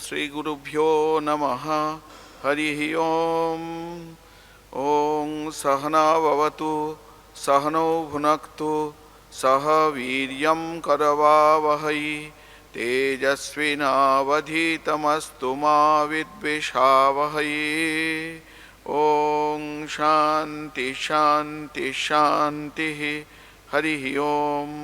श्रीगुरुभ्यो नमः। हरिः ओम्। ॐ सहना भवतु सहनौ भुनक्तु सह वीर्यं करवावहै तेजस्विनावधीतमस्तु मा विद्विषावहै। ॐ शान्ति शान्ति शान्तिः। हरिः ओम्।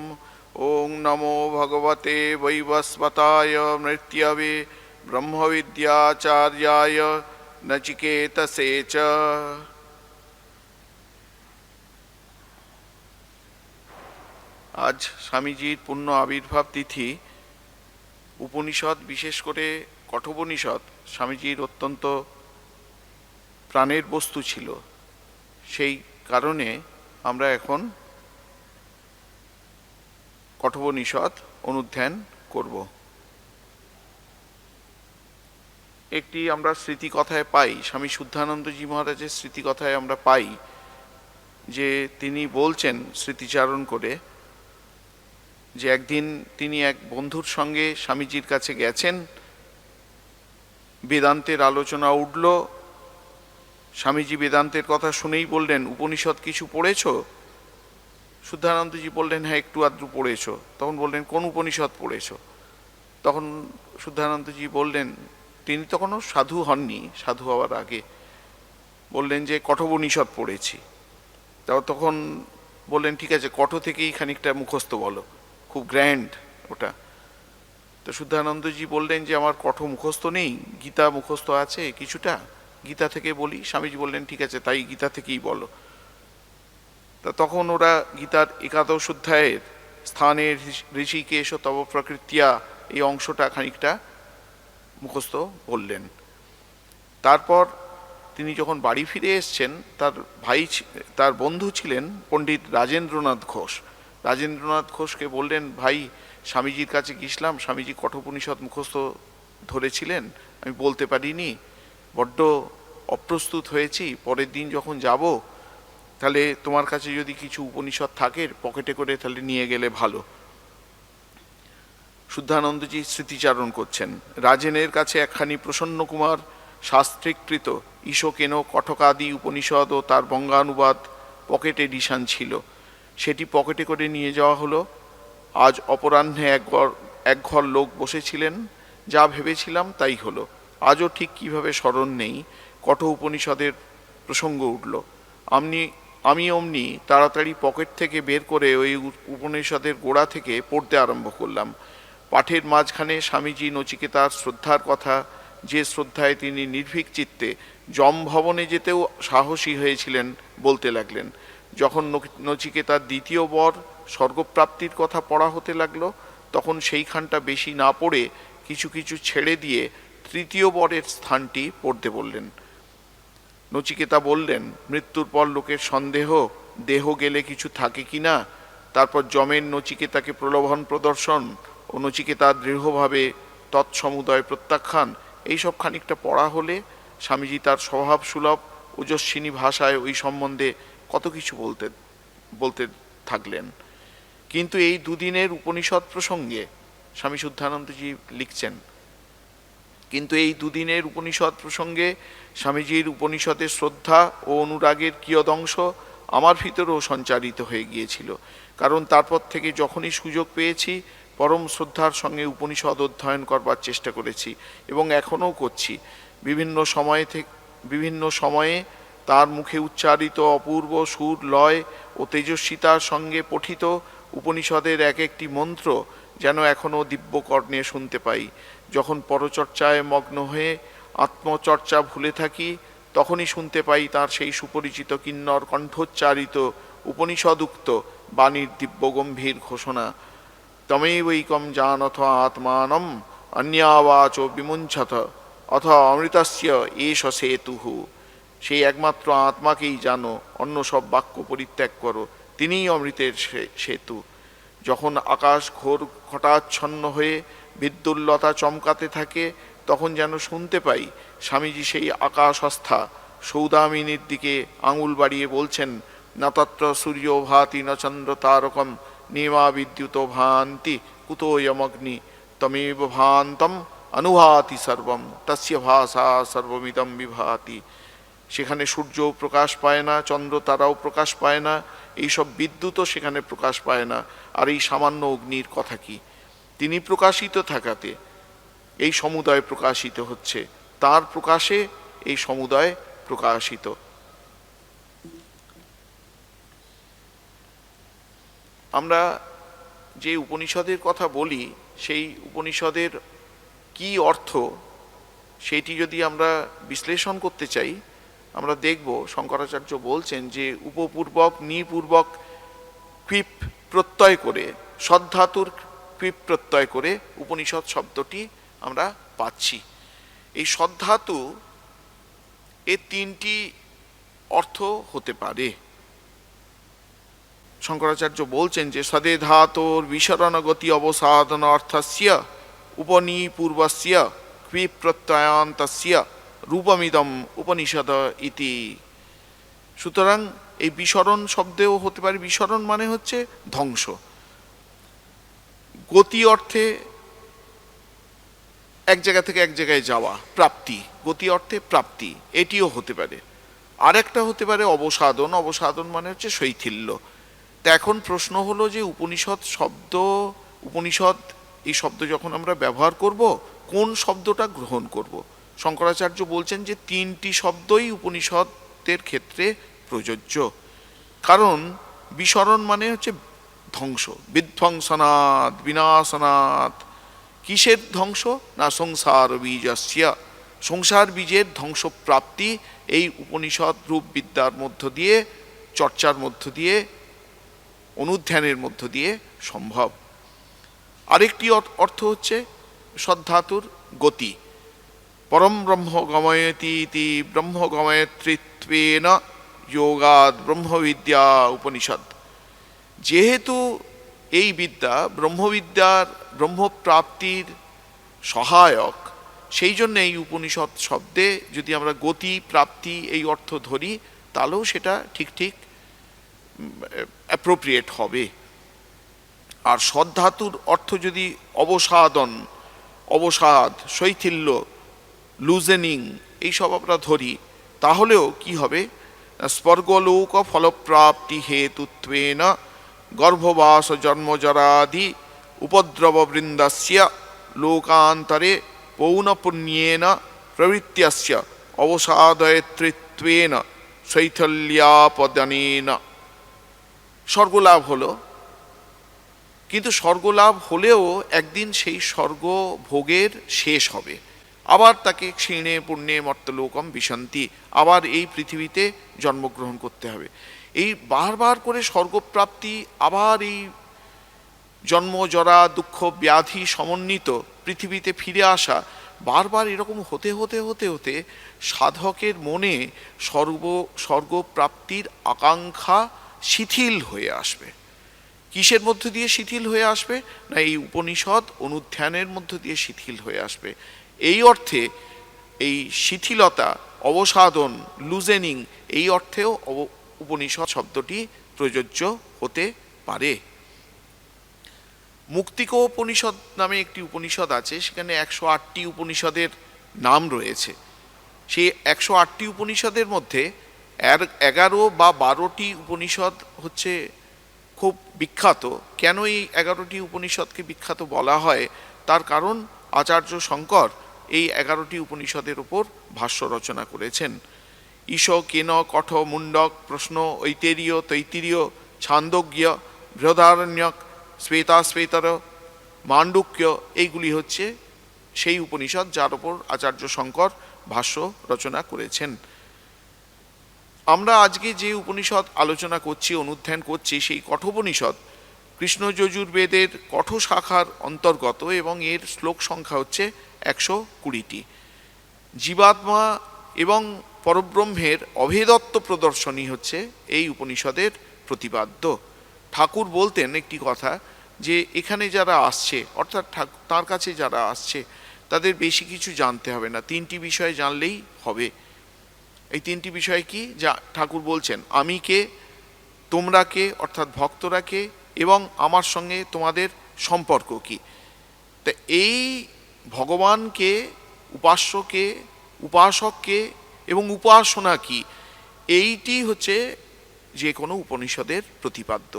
ॐ नमो भगवते वैवस्वताय मृत्यवे ब्रह्मविद्याचार्याय नचिकेतसे च। আজ স্বামীজির পূর্ণ আবির্ভাব তিথি। উপনিষদ, বিশেষ করে কঠোপনিষদ স্বামীজির অত্যন্ত প্রাণের বস্তু ছিল। সেই কারণে আমরা এখন কঠোপনিষদ অনুধ্যান করব। একটি আমরা স্মৃতিকথায় পাই, স্বামী শুদ্ধানন্দজি মহারাজের স্মৃতিকথায় আমরা পাই যে তিনি বলছেন স্মৃতিচারণ করে যে একদিন তিনি এক বন্ধুর সঙ্গে স্বামীজির কাছে গেছেন। বেদান্তের আলোচনা উঠল। স্বামীজি বেদান্তের কথা শুনেই বললেন, উপনিষদ কিছু পড়েছ? শুদ্ধানন্দজি বললেন, হ্যাঁ একটু আধটু পড়েছ। তখন বললেন, কোন উপনিষদ পড়েছ? তখন শুদ্ধানন্দজি বললেন, তিনি তখনও সাধু হননি, সাধু হওয়ার আগে, বললেন যে কঠোপনিষদ পড়েছি। তখন বললেন, ঠিক আছে, কঠ থেকেই খানিকটা মুখস্থ বলো, খুব গ্র্যান্ড ওটা। তো শুদ্ধানন্দজি বললেন যে আমার কঠ মুখস্থ নেই, গীতা মুখস্থ আছে কিছুটা, গীতা থেকে বলি। স্বামীজি বললেন, ঠিক আছে, তাই গীতা থেকেই বলো। তা তখন ওরা গীতার 11 অধ্যায়ের স্থানের ঋষিকেশ তব প্রকৃতিয়া এই অংশটা খানিকটা মুখস্থ বললেন। তারপর তিনি যখন বাড়ি ফিরে এসছেন, তার বন্ধু ছিলেন পণ্ডিত রাজেন্দ্রনাথ ঘোষ। রাজেন্দ্রনাথ ঘোষকে বললেন, ভাই স্বামীজির কাছে গেছিলাম, স্বামীজি কঠোপনিষদ মুখস্থ ধরেছিলেন, আমি বলতে পারিনি, বড্ড অপ্রস্তুত হয়েছি, পরের দিন যখন যাব তাহলে তোমার কাছে যদি কিছু উপনিষদ থাকে পকেটে করে তাহলে নিয়ে গেলে ভালো। শুদ্ধানন্দজি স্মৃতিচারণ করছেন, রাজেনের কাছে একখানি প্রসন্ন কুমার শাস্ত্রীকৃত ঈশকেন কঠকাদি উপনিষদ ও তার বঙ্গানুবাদ পকেট এডিশন ছিল। সেটি পকেটে করে নিয়ে যাওয়া হলো। আজ অপরাহ্নে এক ঘর লোক বসেছিলেন, যা ভেবেছিলাম তাই হলো। আজও ঠিক কিভাবে স্মরণ নেই, কঠ উপনিষদের প্রসঙ্গ উঠল। আমি অমনি তাড়াতাড়ি পকেট থেকে বের করে ওই উপনিষদের গোড়া থেকে পড়তে আরম্ভ করলাম। পাঠের মাঝখানে স্বামীজি নচিকেতার শ্রদ্ধার কথা, যে শ্রদ্ধায় তিনি নির্ভীক চিত্তে যম ভবনে যেতেও সাহসী হয়েছিলেন, বলতে লাগলেন। যখন নচিকেতার দ্বিতীয় বর স্বর্গপ্রাপ্তির কথা পড়া হতে লাগলো, তখন সেইখানটা বেশি না পড়ে কিছু কিছু ছেড়ে দিয়ে তৃতীয় বরের স্থানটি পড়তে বললেন। নচিকেতা বললেন, মৃত্যুর পর লোকের সন্দেহ, দেহ গেলে কিছু থাকে কি না। তারপর যমের নচিকেতাকে প্রলোভন প্রদর্শন ও নচিকেতার দৃঢ়ভাবে তৎসমুদয় প্রত্যাখ্যান, এইসব খানিকটা পড়া হলে স্বামীজি তার স্বভাব সুলভ ওজস্বিনী ভাষায় ওই সম্বন্ধে কত কিছু বলতে থাকলেন। কিন্তু এই দুদিনের উপনিষদ প্রসঙ্গে স্বামী শুদ্ধানন্দজি লিখছেন, কিন্তু এই দুদিনের উপনিষদ প্রসঙ্গে স্বামীজির উপনিষদের শ্রদ্ধা ও অনুরাগের কিয়দংশ আমার ভিতরেও সঞ্চারিত হয়ে গিয়েছিল। কারণ তারপর থেকে যখনই সুযোগ পেয়েছি পরম শ্রদ্ধার সঙ্গে উপনিষদ অধ্যয়ন করবার চেষ্টা করেছি এবং এখনও করছি। বিভিন্ন সময়ে তার মুখে উচ্চারিত অপূর্ব সুর, লয় ও তেজস্বিতার সঙ্গে পঠিত উপনিষদের এক একটি মন্ত্র যেন এখনও দিব্যকর্ণে শুনতে পাই। যখন পরচর্চায় মগ্ন হয়ে আত্মচর্চা ভুলে থাকি, তখনই শুনতে পাই তার সেই সুপরিচিত কিন্নর কণ্ঠোচ্চারিত উপনিষদুক্ত বাণীর দিব্যগম্ভীর ঘোষণা, তমেবৈকম জানথ আত্মানম অন্যাবাচ বিমুঞ্চথ অথ অমৃতস্য এষ সেতুঃ। সেই একমাত্র আত্মাকেই জানো, অন্য সব বাক্য পরিত্যাগ করো, তিনিই অমৃতের সেতু। যখন আকাশ ঘোর ঘটাচ্ছন্ন হয়ে বিদ্যুল্লতা চমকাতে থাকে, তখন যেন শুনতে পাই স্বামীজি সেই আকাশস্থা সৌদামিনীর দিকে আঙুল বাড়িয়ে বলছেন, না তত্র সূর্য ভাতি ন চন্দ্র তারকম নিমা বিদ্যুৎ ভান্তি কুতোয়মগ্নি তমেব ভান্তম অনুভাতি সর্বম তস্য ভাষা সর্বমিদম বিভাতি। সেখানে সূর্য প্রকাশ পায় না, চন্দ্র তারাও প্রকাশ পায় না, এইসব বিদ্যুৎও সেখানে প্রকাশ পায় না। আর এই সামান্য অগ্নির কথা কি? তিনি প্রকাশিত থাকাতে এই সমুদয় প্রকাশিত হচ্ছে, তার প্রকাশে এই সমুদয় প্রকাশিত। আমরা যে উপনিষদের কথা বলি, সেই উপনিষদের কি অর্থ সেইটি যদি আমরা বিশ্লেষণ করতে চাই, আমরা দেখব শঙ্করাচার্য বলছেন যে উপপূর্বক নিপূর্বক ক্বিপ প্রত্যয় করে, সদ্ধাতুর ক্বিপ প্রত্যয় করে উপনিষদ শব্দটি আমরা পাচ্ছি। এই সদ্ধাতু এর তিনটি অর্থ হতে পারে। শঙ্করাচার্য বলছেন যে সদে ধাতোর বিসরণগতি অবসাদন অর্থস্য উপনিপূর্বস্য ক্বিপ প্রত্যয়ান্তস্য রূপমিদম উপনিষদ ইতি। সুতরাং এই বিসরণ শব্দেও হতে পারে, বিসরণ মানে হচ্ছে ধ্বংস, গতি অর্থে এক জায়গা থেকে এক জায়গায় যাওয়া, প্রাপ্তি, গতি অর্থে প্রাপ্তি, এটিও হতে পারে। আরেকটা হতে পারে অবসাদন, অবসাদন মানে হচ্ছে শৈথিল্য। তা এখন প্রশ্ন হলো যে উপনিষদ শব্দ, উপনিষদ এই শব্দ যখন আমরা ব্যবহার করব, কোন শব্দটা গ্রহণ করব? শঙ্করাচার্য বলছেন যে তিনটি শব্দই উপনিষদের ক্ষেত্রে প্রযোজ্য। কারণ বিসরণ মানে হচ্ছে ধ্বংস, বিধ্বংসনাৎ বিনাশনাৎ। কিসের ধ্বংস? না সংসার বীজস্য, সংসার বীজের ধ্বংসপ্রাপ্তি এই উপনিষদ রূপ বিদ্যার মধ্য দিয়ে, চর্চার মধ্য দিয়ে, অনুধ্যানের মধ্য দিয়ে সম্ভব। আরেকটি অর্থ হচ্ছে সদ্ধাতুর গতি। পরম ব্রহ্ম গময়তি ইতি ব্রহ্ম গময়ত্রিত্বেন যোগাদ ব্রহ্মবিদ্যা উপনিষদ। যেহেতু এই বিদ্যা ব্রহ্মবিদ্যার ব্রহ্মপ্রাপ্তির সহায়ক, সেই জন্য এই উপনিষদ শব্দে যদি আমরা গতি প্রাপ্তি এই অর্থ ধরি, তাহলেও সেটা ঠিক ঠিক অ্যাপ্রোপ্রিয়েট হবে। আর সদ্ধাতুর অর্থ যদি অবসাদন, অবসাদ, শৈথিল্য, লুজেনিং এইসব আমরা ধরি, তাহলেও কি হবে? স্বর্গলোক ফলপ্রাপ্তি হেতুত্বেন গর্ভবাস জন্মজরাদি উপদ্রববৃন্দস্য লোকান্তরে পৌনপুণ্যেন প্রবৃত্ত্যস্য অবসাদয়ত্রিত্বেন শৈথল্যাপদানেন। স্বর্গলাভ হলো, কিন্তু স্বর্গলাভ হলেও একদিন সেই স্বর্গ ভোগের শেষ হবে, আবার তাকে ক্ষীণে পুণ্যে মর্তলোকম বিশান্তি, আবার এই পৃথিবীতে জন্মগ্রহণ করতে হবে। এই বারবার করে স্বর্গপ্রাপ্তি, আবার এই জন্ম জরা দুঃখ ব্যাধি সমন্বিত পৃথিবীতে ফিরে আসা, বারবার এরকম হতে হতে হতে হতে সাধকের মনে স্বর্গপ্রাপ্তির আকাঙ্ক্ষা শিথিল হয়ে আসবে। কিসের মধ্য দিয়ে শিথিল হয়ে আসবে? না এই উপনিষদ অনুধ্যানের মধ্য দিয়ে শিথিল হয়ে আসবে। এই অর্থে এই শিথিলতা, অবসাদন, লুজেনিং, এই অর্থেও উপনিষদ শব্দটি প্রযোজ্য হতে পারে। মুক্তিক উপনিষদ নামে একটি উপনিষদ আছে, সেখানে 108টি উপনিষদের নাম রয়েছে। সেই 108টি উপনিষদের মধ্যে 11 বা 12টি উপনিষদ হচ্ছে খুব বিখ্যাত। কেন এই 11টি উপনিষদকে বিখ্যাত বলা হয়? তার কারণ আচার্য শঙ্কর এই 11টি উপনিষদের উপর ভাষ্য রচনা করেছেন। ঈশ কেন কঠ মুন্ডক প্রশ্ন ঐতেরীয় তৈতিরীয় ছান্দোগ্য বৃহদারণ্যক শ্বেতাশ্বেতর মাণ্ডুক্য, এইগুলি হচ্ছে সেই উপনিষদ যার উপর আচার্য শঙ্কর ভাষ্য রচনা করেছেন। আমরা আজকে যে উপনিষদ আলোচনা করছি, অনুধ্যান করছি, সেই কঠোপনিষদ কৃষ্ণ যজুর্বেদের কঠ শাখার অন্তর্গত এবং এর শ্লোক সংখ্যা হচ্ছে 120টি। জীবাত্মা এবং পরব্রহ্মের অভেদত্ব প্রদর্শনী হচ্ছে এই উপনিষদের প্রতিপাদ্য। ঠাকুর বলতেন একটি কথা, যে এখানে যারা আসছে, অর্থাৎ তার কাছে যারা আসছে, তাদের বেশি কিছু জানতে হবে না, 3টি বিষয় জানলেই হবে। এই 3টি বিষয় কি? যা ঠাকুর বলছেন, আমি কে, তোমরা কে অর্থাৎ ভক্তরা কে, এবং আমার সঙ্গে তোমাদের সম্পর্ক কি। তা এই ভগবানকে, উপাস্যকে, উপাসককে এবং উপাসনা কি, এইটি হচ্ছে যে কোনো উপনিষদের প্রতিপাদ্য।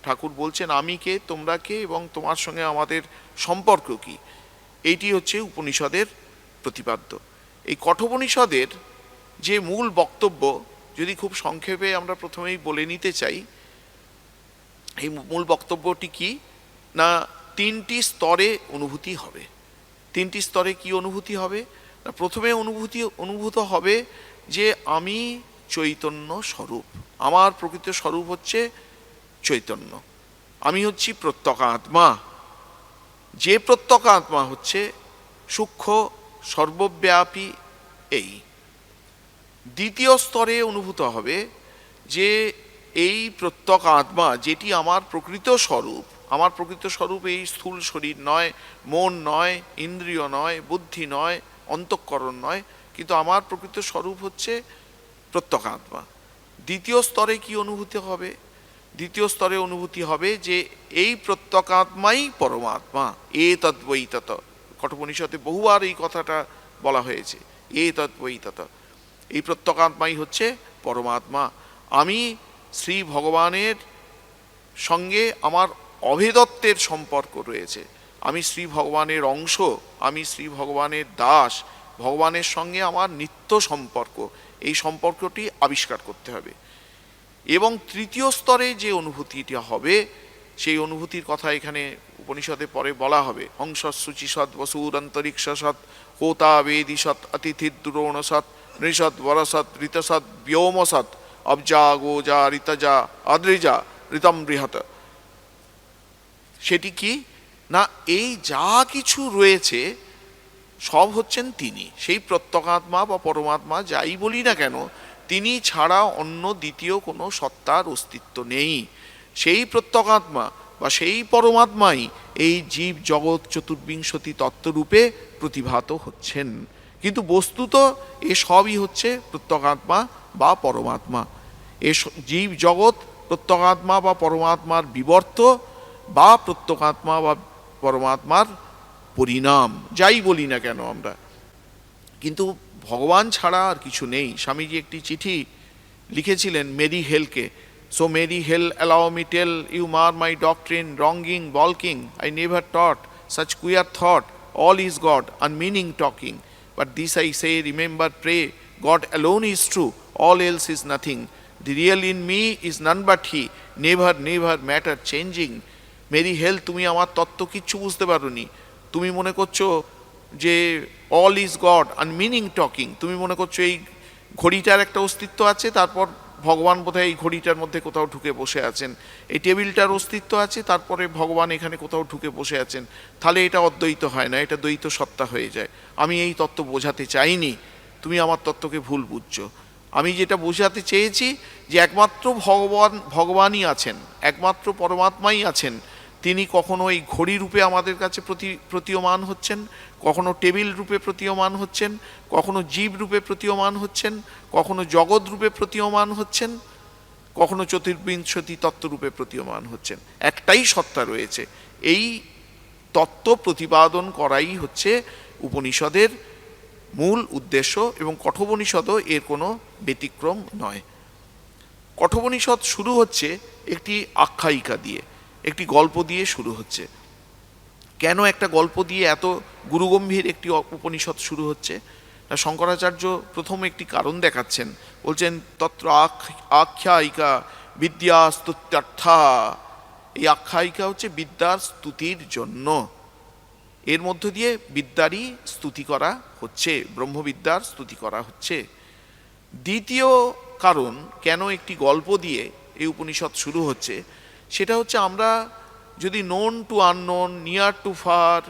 ঠাকুর বলছেন আমি কে, তোমরা কে এবং তোমার সঙ্গে আমাদের সম্পর্ক কি, এইটি হচ্ছে উপনিষদের প্রতিপাদ্য। এই কঠোপনিষদের যে মূল বক্তব্য, যদি খুব সংক্ষেপে আমরা প্রথমেই বলে নিতে চাই, এই মূল বক্তব্যটি কি না, তিনটি স্তরে অনুভূতি হবে। তিনটি স্তরে কি অনুভূতি হবে না, প্রথমে অনুভূত হবে যে আমি চৈতন্য স্বরূপ, আমার প্রকৃত স্বরূপ হচ্ছে চৈতন্য, আমি হচ্ছি প্রত্যকাত্মা। যে প্রত্যকাত্মা হচ্ছে সূক্ষ্ম সর্বব্যাপী। এই দ্বিতীয় স্তরে অনুভূত হবে যে এই প্রত্যকাত্মা যেটি আমার প্রকৃত স্বরূপ, আমার প্রকৃত স্বরূপ এই স্থূল শরীর নয়, মন নয়, ইন্দ্রিয় নয়, বুদ্ধি নয়, অন্তঃকরণ নয়, কিন্তু আমার প্রকৃত স্বরূপ হচ্ছে প্রত্যকাত্মা। দ্বিতীয় স্তরে কি অনুভূতি হবে? দ্বিতীয় স্তরে অনুভূতি হবে যে এই প্রত্যকাত্মাই পরমাত্মা। এ তদ্বৈ তত, কঠোপনিষদে বহুবার এই কথাটা বলা হয়েছে, এ তদ্বৈ তত, এই প্রত্যকাত্মাই হচ্ছে পরমাত্মা। আমি শ্রী ভগবানের সঙ্গে আমার অভেদত্বের সম্পর্ক রয়েছে, আমি শ্রী ভগবানের অংশ, আমি শ্রী ভগবানের দাস, ভগবানের সঙ্গে আমার নিত্য সম্পর্ক, এই সম্পর্কটি আবিষ্কার করতে হবে। এবং তৃতীয় স্তরে যে অনুভূতিটা হবে, সেই অনুভূতির কথা এখানে উপনিষদে পরে বলা হবে। হংসৎ শুচিসৎ বসুর অন্তরিক্ষ সৎ হোতা বেদি সৎ অতিথির দুরোণ সৎ নৃসৎ বরসৎ ঋতসৎ ব্যোম সৎ অবজা গোজা ঋতজা অদ্রিজা ঋতম বৃহৎ। সেটি কি না, এই যা কিছু রয়েছে সব হচ্ছেন তিনি, সেই প্রত্যকাত্মা বা পরমাত্মা যাই বলি না কেন, তিনি ছাড়া অন্য দ্বিতীয় কোনো সত্তার অস্তিত্ব নেই। সেই প্রত্যকাত্মা বা সেই পরমাত্মাই এই জীব জগৎ চতুর্বিংশতি তত্ত্বরূপে প্রতিভাত হচ্ছেন। কিন্তু বস্তুত এ সবই হচ্ছে প্রত্যকাত্মা বা পরমাত্মা। এ জীব জগৎ প্রত্যকাত্মা বা পরমাত্মার বিবর্ত বা প্রত্যকাত্মা বা পরমাত্মার পরিণাম, যাই বলি না কেন আমরা। কিন্তু ভগবান ছাড়া আর কিছু নেই। স্বামীজি একটি চিঠি লিখেছিলেন মেরি হেলকে। So Mary Hale, allow me tell you mar my doctrine, wronging, balking, I never taught such queer thought, all is God, unmeaning talking. But this I say, remember, pray, God alone is true, all else is nothing. The real in me is none but He, never, never matter changing. Mary Hale, তুমি আমার তত্ত্ব কিচ্ছু বুঝতে পারোনি। তুমি মনে করছো যে অল ইজ গড, আনমিনিং টকিং, তুমি মনে করছো এই ঘড়িটার একটা অস্তিত্ব আছে, তারপর ভগবান বোধহয় এই ঘড়িটার মধ্যে কোথাও ঢুকে বসে আছেন, এই টেবিলটার অস্তিত্ব আছে, তারপরে ভগবান এখানে কোথাও ঢুকে বসে আছেন, তাহলে এটা অদ্বৈত হয় না, এটা দ্বৈত সত্তা হয়ে যায়। আমি এই তত্ত্ব বোঝাতে চাইনি, তুমি আমার তত্ত্বকে ভুল বুঝছো। আমি যেটা বোঝাতে চেয়েছি যে একমাত্র ভগবানই আছেন, একমাত্র পরমাত্মাই আছেন। তিনি কখনো এই ঘড়ি রূপে আমাদের কাছে প্রতীয়মান হচ্ছেন, কখনো টেবিল রূপে প্রতীয়মান হচ্ছেন, কখনো জীব রূপে প্রতীয়মান হচ্ছেন, কখনো জগৎ রূপে প্রতীয়মান হচ্ছেন, কখনো চতুর্বিংশতি তত্ত্বরূপে প্রতীয়মান হচ্ছেন। একটাই সত্তা রয়েছে। এই তত্ত্ব প্রতিপাদন করাই হচ্ছে উপনিষদের মূল উদ্দেশ্য, এবং কঠোপনিষদও এর কোনো ব্যতিক্রম নয়। কঠোপনিষদ শুরু হচ্ছে একটি আখ্যায়িকা দিয়ে, একটি গল্প দিয়ে শুরু হচ্ছে। কেন একটা গল্প দিয়ে এত গুরুগম্ভীর একটি উপনিষদ শুরু হচ্ছে? শঙ্করাচার্য প্রথম একটি কারণ দেখাচ্ছেন, বলছেন তত্র আখ্যায়িকা বিদ্যা স্তুত্যর্থা। এই আখ্যায়িকা হচ্ছে বিদ্যার স্তুতির জন্য, এর মধ্য দিয়ে বিদ্যারই স্তুতি করা হচ্ছে, ব্রহ্মবিদ্যার স্তুতি করা হচ্ছে। দ্বিতীয় কারণ কেন একটি গল্প দিয়ে এই উপনিষদ শুরু হচ্ছে, সেটা হচ্ছে আমরা যদি known to unknown, near to far,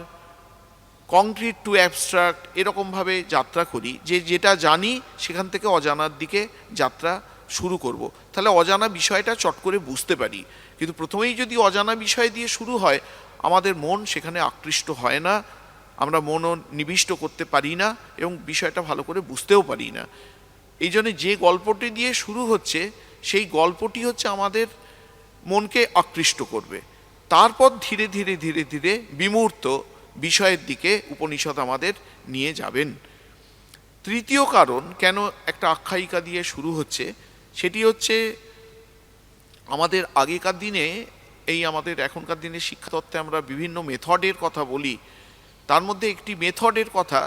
concrete to abstract এরকমভাবে যাত্রা করি, যে যেটা জানি সেখান থেকে অজানার দিকে যাত্রা শুরু করব, তাহলে অজানা বিষয়টা চট করে বুঝতে পারি। কিন্তু প্রথমেই যদি অজানা বিষয় দিয়ে শুরু হয়, আমাদের মন সেখানে আকৃষ্ট হয় না, আমরা মনও নিবিষ্ট করতে পারি না এবং বিষয়টা ভালো করে বুঝতেও পারি না। এই জন্য যে গল্পটি দিয়ে শুরু হচ্ছে, সেই গল্পটি হচ্ছে আমাদের মনকে আকৃষ্ট করবে। তারপর ধীরে ধীরে ধীরে ধীরে বিমূর্ত বিষয়ের দিকে উপনিষদ আমাদের নিয়ে যাবেন। তৃতীয় কারণ কেন একটা আখ্যায়িকা দিয়ে শুরু হচ্ছে, সেটি হচ্ছে আমাদের আগেকার দিনে, এই আমাদের এখনকার দিনে শিক্ষাতত্ত্বে আমরা বিভিন্ন মেথডের কথা বলি, তার মধ্যে একটি মেথডের কথা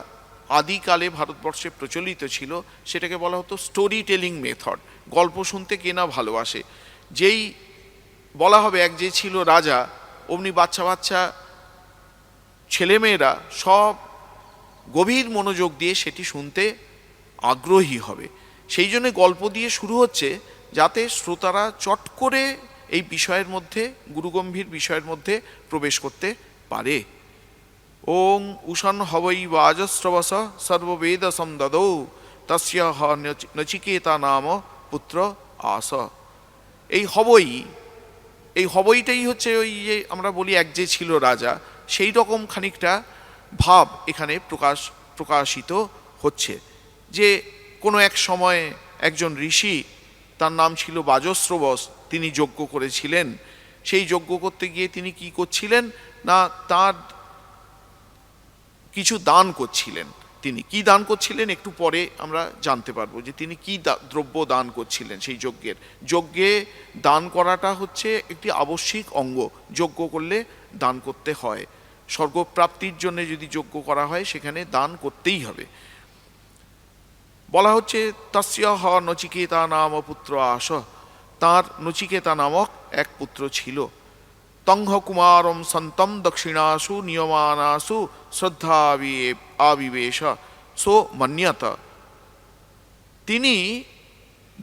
আদিকালে ভারতবর্ষে প্রচলিত ছিল, সেটাকে বলা হতো স্টোরি টেলিং মেথড। গল্প শুনতে কে না ভালোবাসে। যেই বলা হবে এক যে ছিল রাজা, অমনি বাচ্চা বাচ্চা ছেলেমেয়েরা সব গভীর মনোযোগ দিয়ে সেটি শুনতে আগ্রহী হবে। সেই জন্য গল্প দিয়ে শুরু হচ্ছে, যাতে শ্রোতারা চট করে এই বিষয়ের মধ্যে, গুরুগম্ভীর বিষয়ের মধ্যে প্রবেশ করতে পারে। ওং উষণ হবৈ বাজস্রবস সর্ববেদ সমদদৌ তস্য হ নচিকেতা নাম পুত্র আস। এই হবই, এই হবইটাই হচ্ছে ওই যে আমরা বলি এক যে ছিল রাজা, সেই রকম খানিকটা ভাব এখানে প্রকাশিত হচ্ছে। যে কোনো এক সময় একজন ঋষি, তার নাম ছিল বাজস্রবস, তিনি যজ্ঞ করেছিলেন। সেই যজ্ঞ করতে গিয়ে তিনি কি করছিলেন না, তার কিছু দান করছিলেন। তিনি কি দান করছিলেন একটু পরে আমরা জানতে পারবো, যে তিনি কি দ্রব্য দান করছিলেন সেই যজ্ঞের। যজ্ঞে দান করাটা হচ্ছে একটি আবশ্যিক অঙ্গ। যজ্ঞ করলে দান করতে হয়। স্বর্গপ্রাপ্তির জন্য যদি যজ্ঞ করা হয়, সেখানে দান করতেই হবে। বলা হচ্ছে তস্য হ নচিকেতা নাম পুত্র আস, তাঁর নচিকেতা নামক এক পুত্র ছিল। তংহ কুমারম সন্তম দক্ষিণাসু নিয়মানাসু শ্রদ্ধা আবিবেশ সো মন্যত। তিনি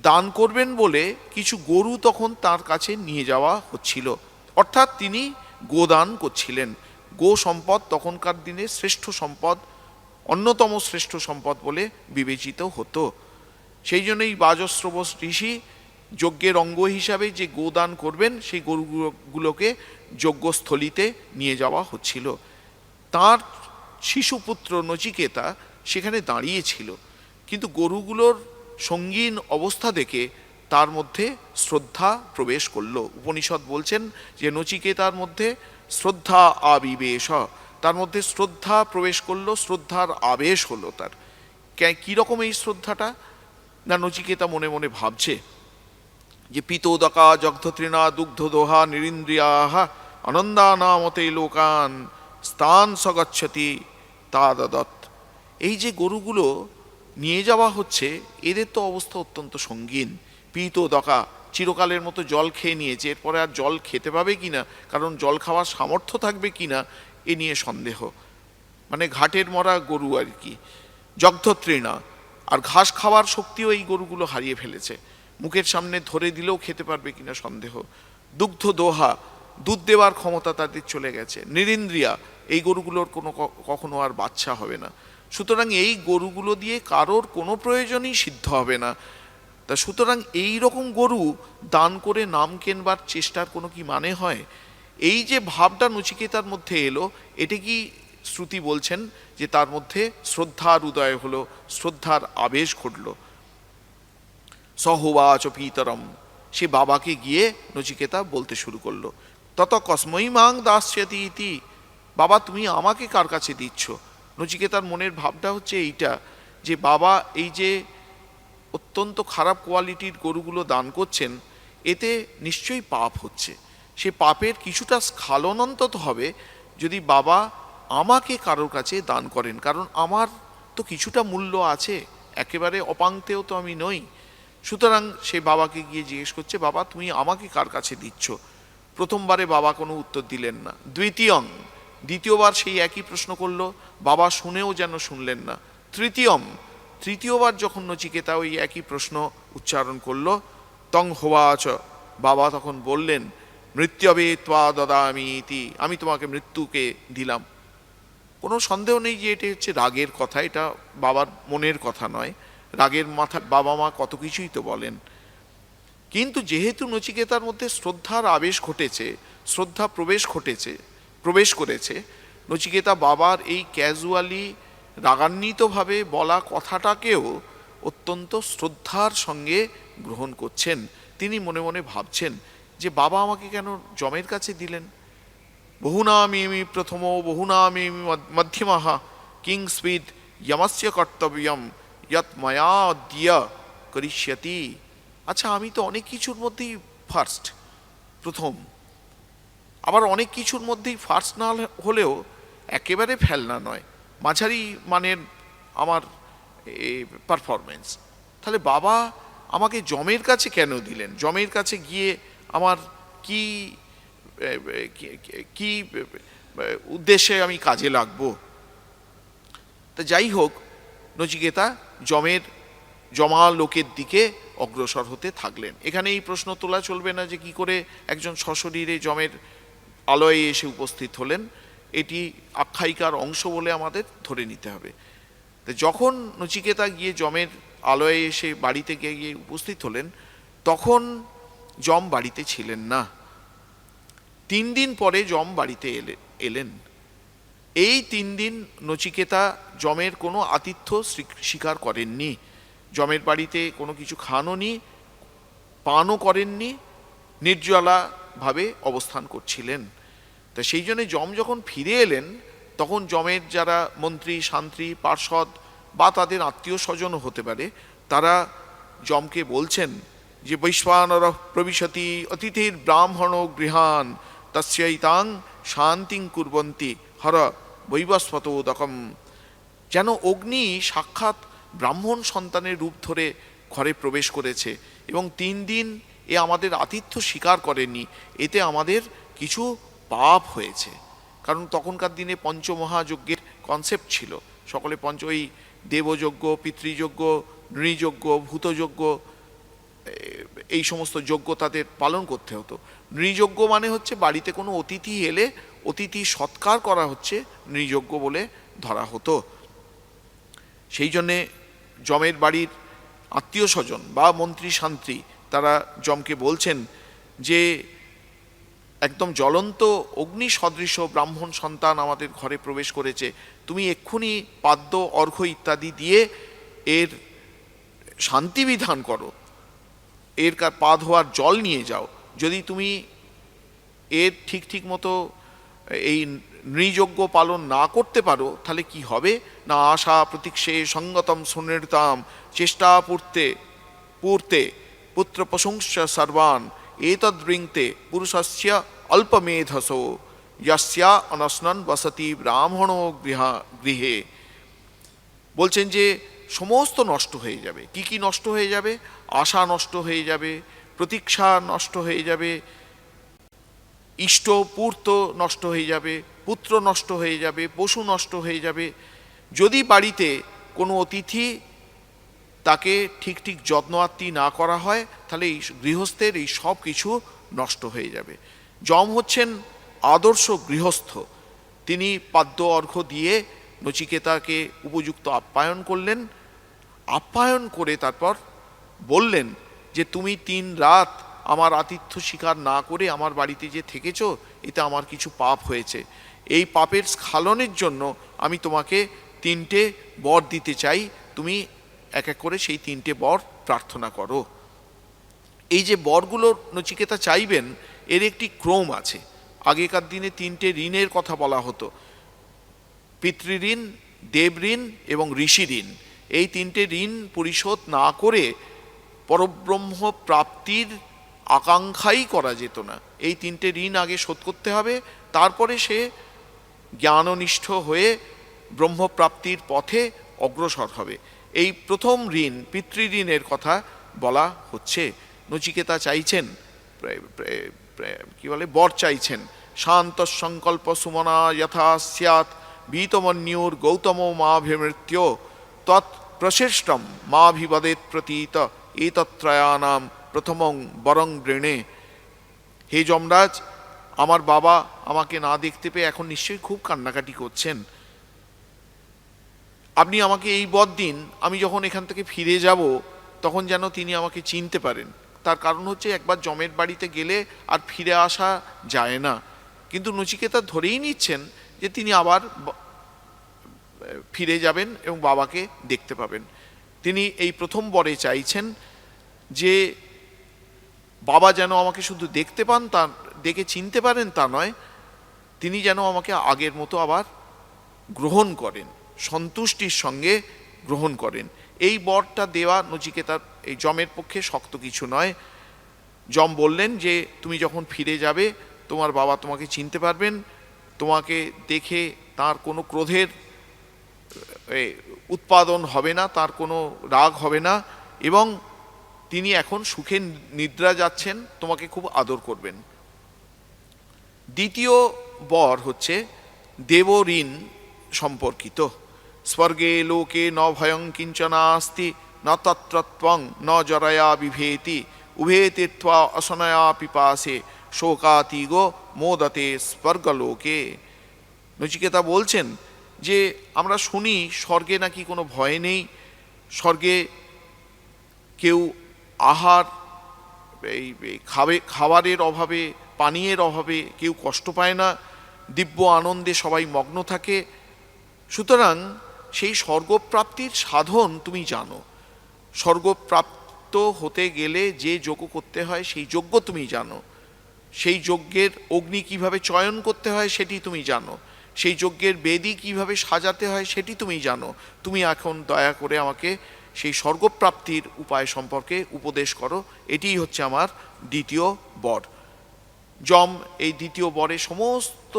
দান করবেন বলে কিছু গরু তখন তার কাছে নিয়ে যাওয়া হচ্ছিল, অর্থাৎ তিনি গোদান করছিলেন। গো সম্পদ তখনকার দিনে শ্রেষ্ঠ সম্পদ, অন্যতম শ্রেষ্ঠ সম্পদ বলে বিবেচিত হতো। সেই জন্যই বাজস্রবস ঋষি যজ্ঞের অঙ্গ হিসাবে যে গোদান করবেন, সেই গরুগুলোকে যজ্ঞস্থলিতে নিয়ে যাওয়া হচ্ছিল। তার শিশুপুত্র নচিকেতা সেখানে দাঁড়িয়েছিল, কিন্তু গরুগুলোর সঙ্গীন অবস্থা দেখে তার মধ্যে শ্রদ্ধা প্রবেশ করল। উপনিষদ বলছেন যে নচিকেতার মধ্যে শ্রদ্ধা আবিবেশ, তার মধ্যে শ্রদ্ধা প্রবেশ করলো, শ্রদ্ধার আবেশ হলো তার। কীরকম এই শ্রদ্ধাটা না, নচিকেতা মনে মনে ভাবছে যে পিতোদকা জগ্ধতৃণা দুগ্ধ দোহা নিরিন্দ্রিয়াহ আনন্দানামতে লোকান স্থান সগচ্ছতি তা দদৎ। এই যে গরুগুলো নিয়ে যাওয়া হচ্ছে, এদের তো অবস্থা অত্যন্ত সঙ্গীন। পিতোদকা, চিরকালের মতো জল খেয়ে নিয়েছে, এরপরে আর জল খেতে পাবে কিনা, কারণ জল খাওয়ার সামর্থ্য থাকবে কিনা এ নিয়ে সন্দেহ। মানে ঘাটের মরা গরু আর কি। জগ্ধতৃণা, আর ঘাস খাওয়ার শক্তিও এই গরুগুলো হারিয়ে ফেলেছে। মুখের সামনে ধরে দিলেও খেতে পারবে কিনা সন্দেহ। দুগ্ধ দোহা, দুধ দেওয়ার ক্ষমতা তাদের চলে গেছে। নিরিন্দ্রিয়া, এই গরুগুলোর কখনো আর বাচ্চা হবে না। সুতরাং এই গরুগুলো দিয়ে কারোর কোনো প্রয়োজনই সিদ্ধ হবে না। তা সুতরাং এই রকম গরু দান করে নাম কেনবার চেষ্টার কোনো কি মানে হয়? এই যে ভাবটা নচিকেতার মধ্যে এলো, এটা কি শ্রুতি বলছেন যে তার মধ্যে শ্রদ্ধার উদয় হলো, শ্রদ্ধার আবেশ ঘটল। সহবাচ পিতরম, সে বাবাকে গিয়ে নচিকেতা বলতে শুরু করলো, তত কসময়ী মাং দাস্যতি ইতি, বাবা তুমি আমাকে কার কাছে দিচ্ছ? নচিকেতার মনের ভাবটা হচ্ছে এইটা, যে বাবা এই যে অত্যন্ত খারাপ কোয়ালিটির গরুগুলো দান করছেন, এতে নিশ্চয়ই পাপ হচ্ছে। সে পাপের কিছুটা স্খালন অন্তত হবে যদি বাবা আমাকে কারোর কাছে দান করেন, কারণ আমার তো কিছুটা মূল্য আছে, একেবারে অপাংতেও তো আমি নই। সুতরাং সে বাবাকে গিয়ে জিজ্ঞেস করছে, বাবা তুমি আমাকে কার কাছে দিচ্ছ? প্রথমবারে বাবা কোনো উত্তর দিলেন না। দ্বিতীয়বার সেই একই প্রশ্ন করলো, বাবা শুনেও যেন শুনলেন না। তৃতীয়বার যখন নচিকেতা ওই একই প্রশ্ন উচ্চারণ করলো, তং হোবাচ, বাবা তখন বললেন, মৃত্যবে ত্বা দদামি ইতি, আমি তোমাকে মৃত্যুকে দিলাম। কোনো সন্দেহ নেই যে এটা হচ্ছে রাগের কথা, এটা বাবার মনের কথা নয়। রাগের মাথা বাবা মা কত কিছুই তো বলেন। কিন্তু যেহেতু নচিকেতার মধ্যে শ্রদ্ধার আবেশ ঘটেছে, শ্রদ্ধা প্রবেশ করেছে, নচিকেতা বাবার এই ক্যাজুয়ালি রাগান্বিতভাবে বলা কথাটাকেও অত্যন্ত শ্রদ্ধার সঙ্গে গ্রহণ করছেন। তিনি মনে মনে ভাবছেন যে বাবা আমাকে কেন যমের কাছে দিলেন? বহুনামেমি প্রথমো বহুনামেমি মধ্যমঃ কিংস্বিদ যমস্য কর্তব্যম যৎ ময়া অদ্য করিষ্যতি। আচ্ছা, আমি তো অনেক কিছুর মধ্যেই ফার্স্ট, প্রথম, আবার অনেক কিছুর মধ্যেই ফার্স্ট না হলেও একেবারে ফেলনা নয়, মাঝারি মানের আমার পারফরমেন্স। তাহলে বাবা আমাকে যমের কাছে কেন দিলেন? যমের কাছে গিয়ে আমার কি কি উদ্দেশ্যে আমি কাজে লাগবো? তা যাই হোক, নচিকেতা জমা লোকের দিকে অগ্রসর হতে থাকলেন। এখানে এই প্রশ্ন তোলা চলবে না যে কি করে একজন সশরীরে যমের আলয়ে এসে উপস্থিত হলেন, এটি আখ্যায়িকার অংশ বলে আমাদের ধরে নিতে হবে। তো যখন নচিকেতা গিয়ে যমের আলয়ে এসে বাড়িতে গিয়ে উপস্থিত হলেন, তখন যম বাড়িতে ছিলেন না। 3 দিন পরে যম বাড়িতে এলেন। এই 3 দিন নচিকেতা যমের কোনো আতিথ্য স্বীকার করেননি, যমের বাড়িতে কোনো কিছু খানও পানও করেননি, নির্জলাভাবে অবস্থান করছিলেন। তা সেই জন্য যম যখন ফিরে এলেন, তখন যমের যারা মন্ত্রী, শান্ত্রী, পার্ষদ বা তাদের আত্মীয় স্বজনও হতে পারে, তারা যমকে বলছেন যে বৈশ্বানর প্রবিশতি অতিথির ব্রাহ্মণ গৃহান তস্যৈতাং শান্তিং কুর্বন্তি হর বৈবস্পতোদকম। যেন অগ্নি সাক্ষাৎ ব্রাহ্মণ সন্তানের রূপ ধরে ঘরে প্রবেশ করেছে এবং 3 দিন এ আমাদের আতিথ্য স্বীকার করেনি, এতে আমাদের কিছু পাপ হয়েছে। কারণ তখনকার দিনে পঞ্চমহাযজ্ঞের কনসেপ্ট ছিল, সকলে ওই দেবযজ্ঞ, পিতৃযজ্ঞ, নৃযজ্ঞ, ভূতযজ্ঞ, এই সমস্ত যজ্ঞ তাদের পালন করতে হতো। নৃযজ্ঞ মানে হচ্ছে বাড়িতে কোনো অতিথি এলে অতিথি সৎকার করা হচ্ছে নৃযজ্ঞ বলে ধরা হতো। সেই জন্যে যমের বাড়ির আত্মীয় স্বজন বা মন্ত্রী শান্ত্রী তারা যমকে বলছেন যে একদম জ্বলন্ত অগ্নি সদৃশ ব্রাহ্মণ সন্তান আমাদের ঘরে প্রবেশ করেছে, তুমি এক্ষুনি পাদ্য অর্ঘ্য ইত্যাদি দিয়ে এর শান্তি বিধান করো, এর পা ধোয়ার জল নিয়ে যাও। যদি তুমি এর ঠিক মতো এই নৃযজ্ঞ পালন না করতে পারো, তাহলে কি হবে না, আশা প্রতীক্ষে সঙ্গতম সুনির্তাম চেষ্টা পূর্তে পুত্র প্রশংস্য সর্বান এতদ্বৃংতে পুরুষস্য অল্পমেধসো যস্যা অনস্নন বসতি ব্রাহ্মণ গৃহে। বলছেন যে সমস্ত নষ্ট হয়ে যাবে। কি নষ্ট হয়ে যাবে? আশা নষ্ট হয়ে যাবে, প্রতীক্ষা নষ্ট হয়ে যাবে, ইষ্ট পূর্ত নষ্ট হয়ে যাবে, পুত্র নষ্ট হয়ে যাবে, পশু নষ্ট হয়ে যাবে। যদি বাড়িতে কোনো অতিথি তাকে ঠিক যত্ন আত্তি না করা হয়, তাহলে এই গৃহস্থের এই সব কিছু নষ্ট হয়ে যাবে। যম হচ্ছেন আদর্শ গৃহস্থ। তিনি পাদ্য অর্ঘ্য দিয়ে নচিকেতাকে উপযুক্ত আপ্যায়ন করলেন, আপ্যায়ন করে তারপর বললেন যে তুমি 3 রাত আমার আতিথ্য স্বীকার না করে আমার বাড়িতে যে থেকেছ, এতে আমার কিছু পাপ হয়েছে। এই পাপের স্খলনের জন্য আমি তোমাকে 3টে বর দিতে চাই, তুমি এক এক করে সেই 3টে বর প্রার্থনা করো। এই যে বরগুলো নচিকেতা চাইবেন, এর একটি ক্রম আছে। আগেকার দিনে 3টে ঋণের কথা বলা হতো, পিতৃঋণ, দেবঋণ এবং ঋষি ঋণ। এই 3টে ঋণ পরিশোধ না করে পরব্রহ্ম প্রাপ্তির আকাঙ্ক্ষাই করা যেত না। এই 3টে ঋণ আগে শোধ করতে হবে, তারপরে সে জ্ঞাননিষ্ঠ হয়ে ব্রহ্মপ্রাপ্তির পথে অগ্রসর হবে। এই প্রথম ঋণ, পিতৃঋণের কথা বলা হচ্ছে। নচিকেতা চাইছেন, বর চাইছেন, শান্ত সংকল্প সুমনা যথা স্যাৎ বীতমন্যুর গৌতম মাভিমৃত্য তৎ প্রশিষ্টম মাভিবদেত প্রতীত এতত্রয়ানাম প্রথমং বরং বৃণে। হে যমরাজ, আমার বাবা আমাকে না দেখতে পেয়ে এখন নিশ্চয়ই খুব কান্নাকাটি করছেন। আপনি আমাকে এই বর দিন, আমি যখন এখান থেকে ফিরে যাব তখন যেন তিনি আমাকে চিনতে পারেন। তার কারণ হচ্ছে একবার যমের বাড়িতে গেলে আর ফিরে আসা যায় না। কিন্তু নচিকেতা ধরেই নিচ্ছেন যে তিনি আবার ফিরে যাবেন এবং বাবাকে দেখতে পাবেন। তিনি এই প্রথম বরে চাইছেন যে বাবা যেন আমাকে শুধু দেখতে পান, তা দেখে চিনতে পারেন তা নয়, তিনি যেন আমাকে আগের মতো আবার গ্রহণ করেন, সন্তুষ্টির সঙ্গে গ্রহণ করেন। এই বরটা দেওয়া নচিকেতার এই যমের পক্ষে শক্ত কিছু নয়। যম বললেন যে তুমি যখন ফিরে যাবে তোমার বাবা তোমাকে চিনতে পারবেন, তোমাকে দেখে তার কোনো ক্রোধের উৎপাদন হবে না, তার কোনো রাগ হবে না, এবং তিনি এখন সুখে নিদ্রা যাচ্ছেন, তোমাকে খুব আদর করবেন। দ্বিতীয় বর হচ্ছে দেবঋণ সম্পর্কিত। স্বর্গে লোকে ন ভয়ং কিঞ্চনাস্তি ন তত্রত্বং ন জরায়া বিভেতি উভে তীর্থা অসনয়া পিপাসে শোকাতিগো মোদতে স্বর্গলোকে। নচিকেতা বলছেন যে আমরা শুনি স্বর্গে নাকি কোনো ভয় নেই, স্বর্গে কেউ আহার খাবারের অভাবে, পানীয়ের অভাবে কেউ কষ্ট পায় না, দিব্য আনন্দে সবাই মগ্ন থাকে। সুতরাং সেই স্বর্গপ্রাপ্তির সাধন তুমি জানো, স্বর্গপ্রাপ্ত হতে গেলে যে যজ্ঞ করতে হয় সেই যজ্ঞ তুমি জানো, সেই যজ্ঞের অগ্নি কিভাবে চয়ন করতে হয় সেটি তুমি জানো, সেই যজ্ঞের বেদী কিভাবে সাজাতে হয় সেটি তুমি জানো। তুমি এখন দয়া করে আমাকে সেই স্বর্গপ্রাপ্তির উপায় সম্পর্কে উপদেশ করো। এটিই হচ্ছে আমার দ্বিতীয় বর। যম এই দ্বিতীয় বরে সমস্ত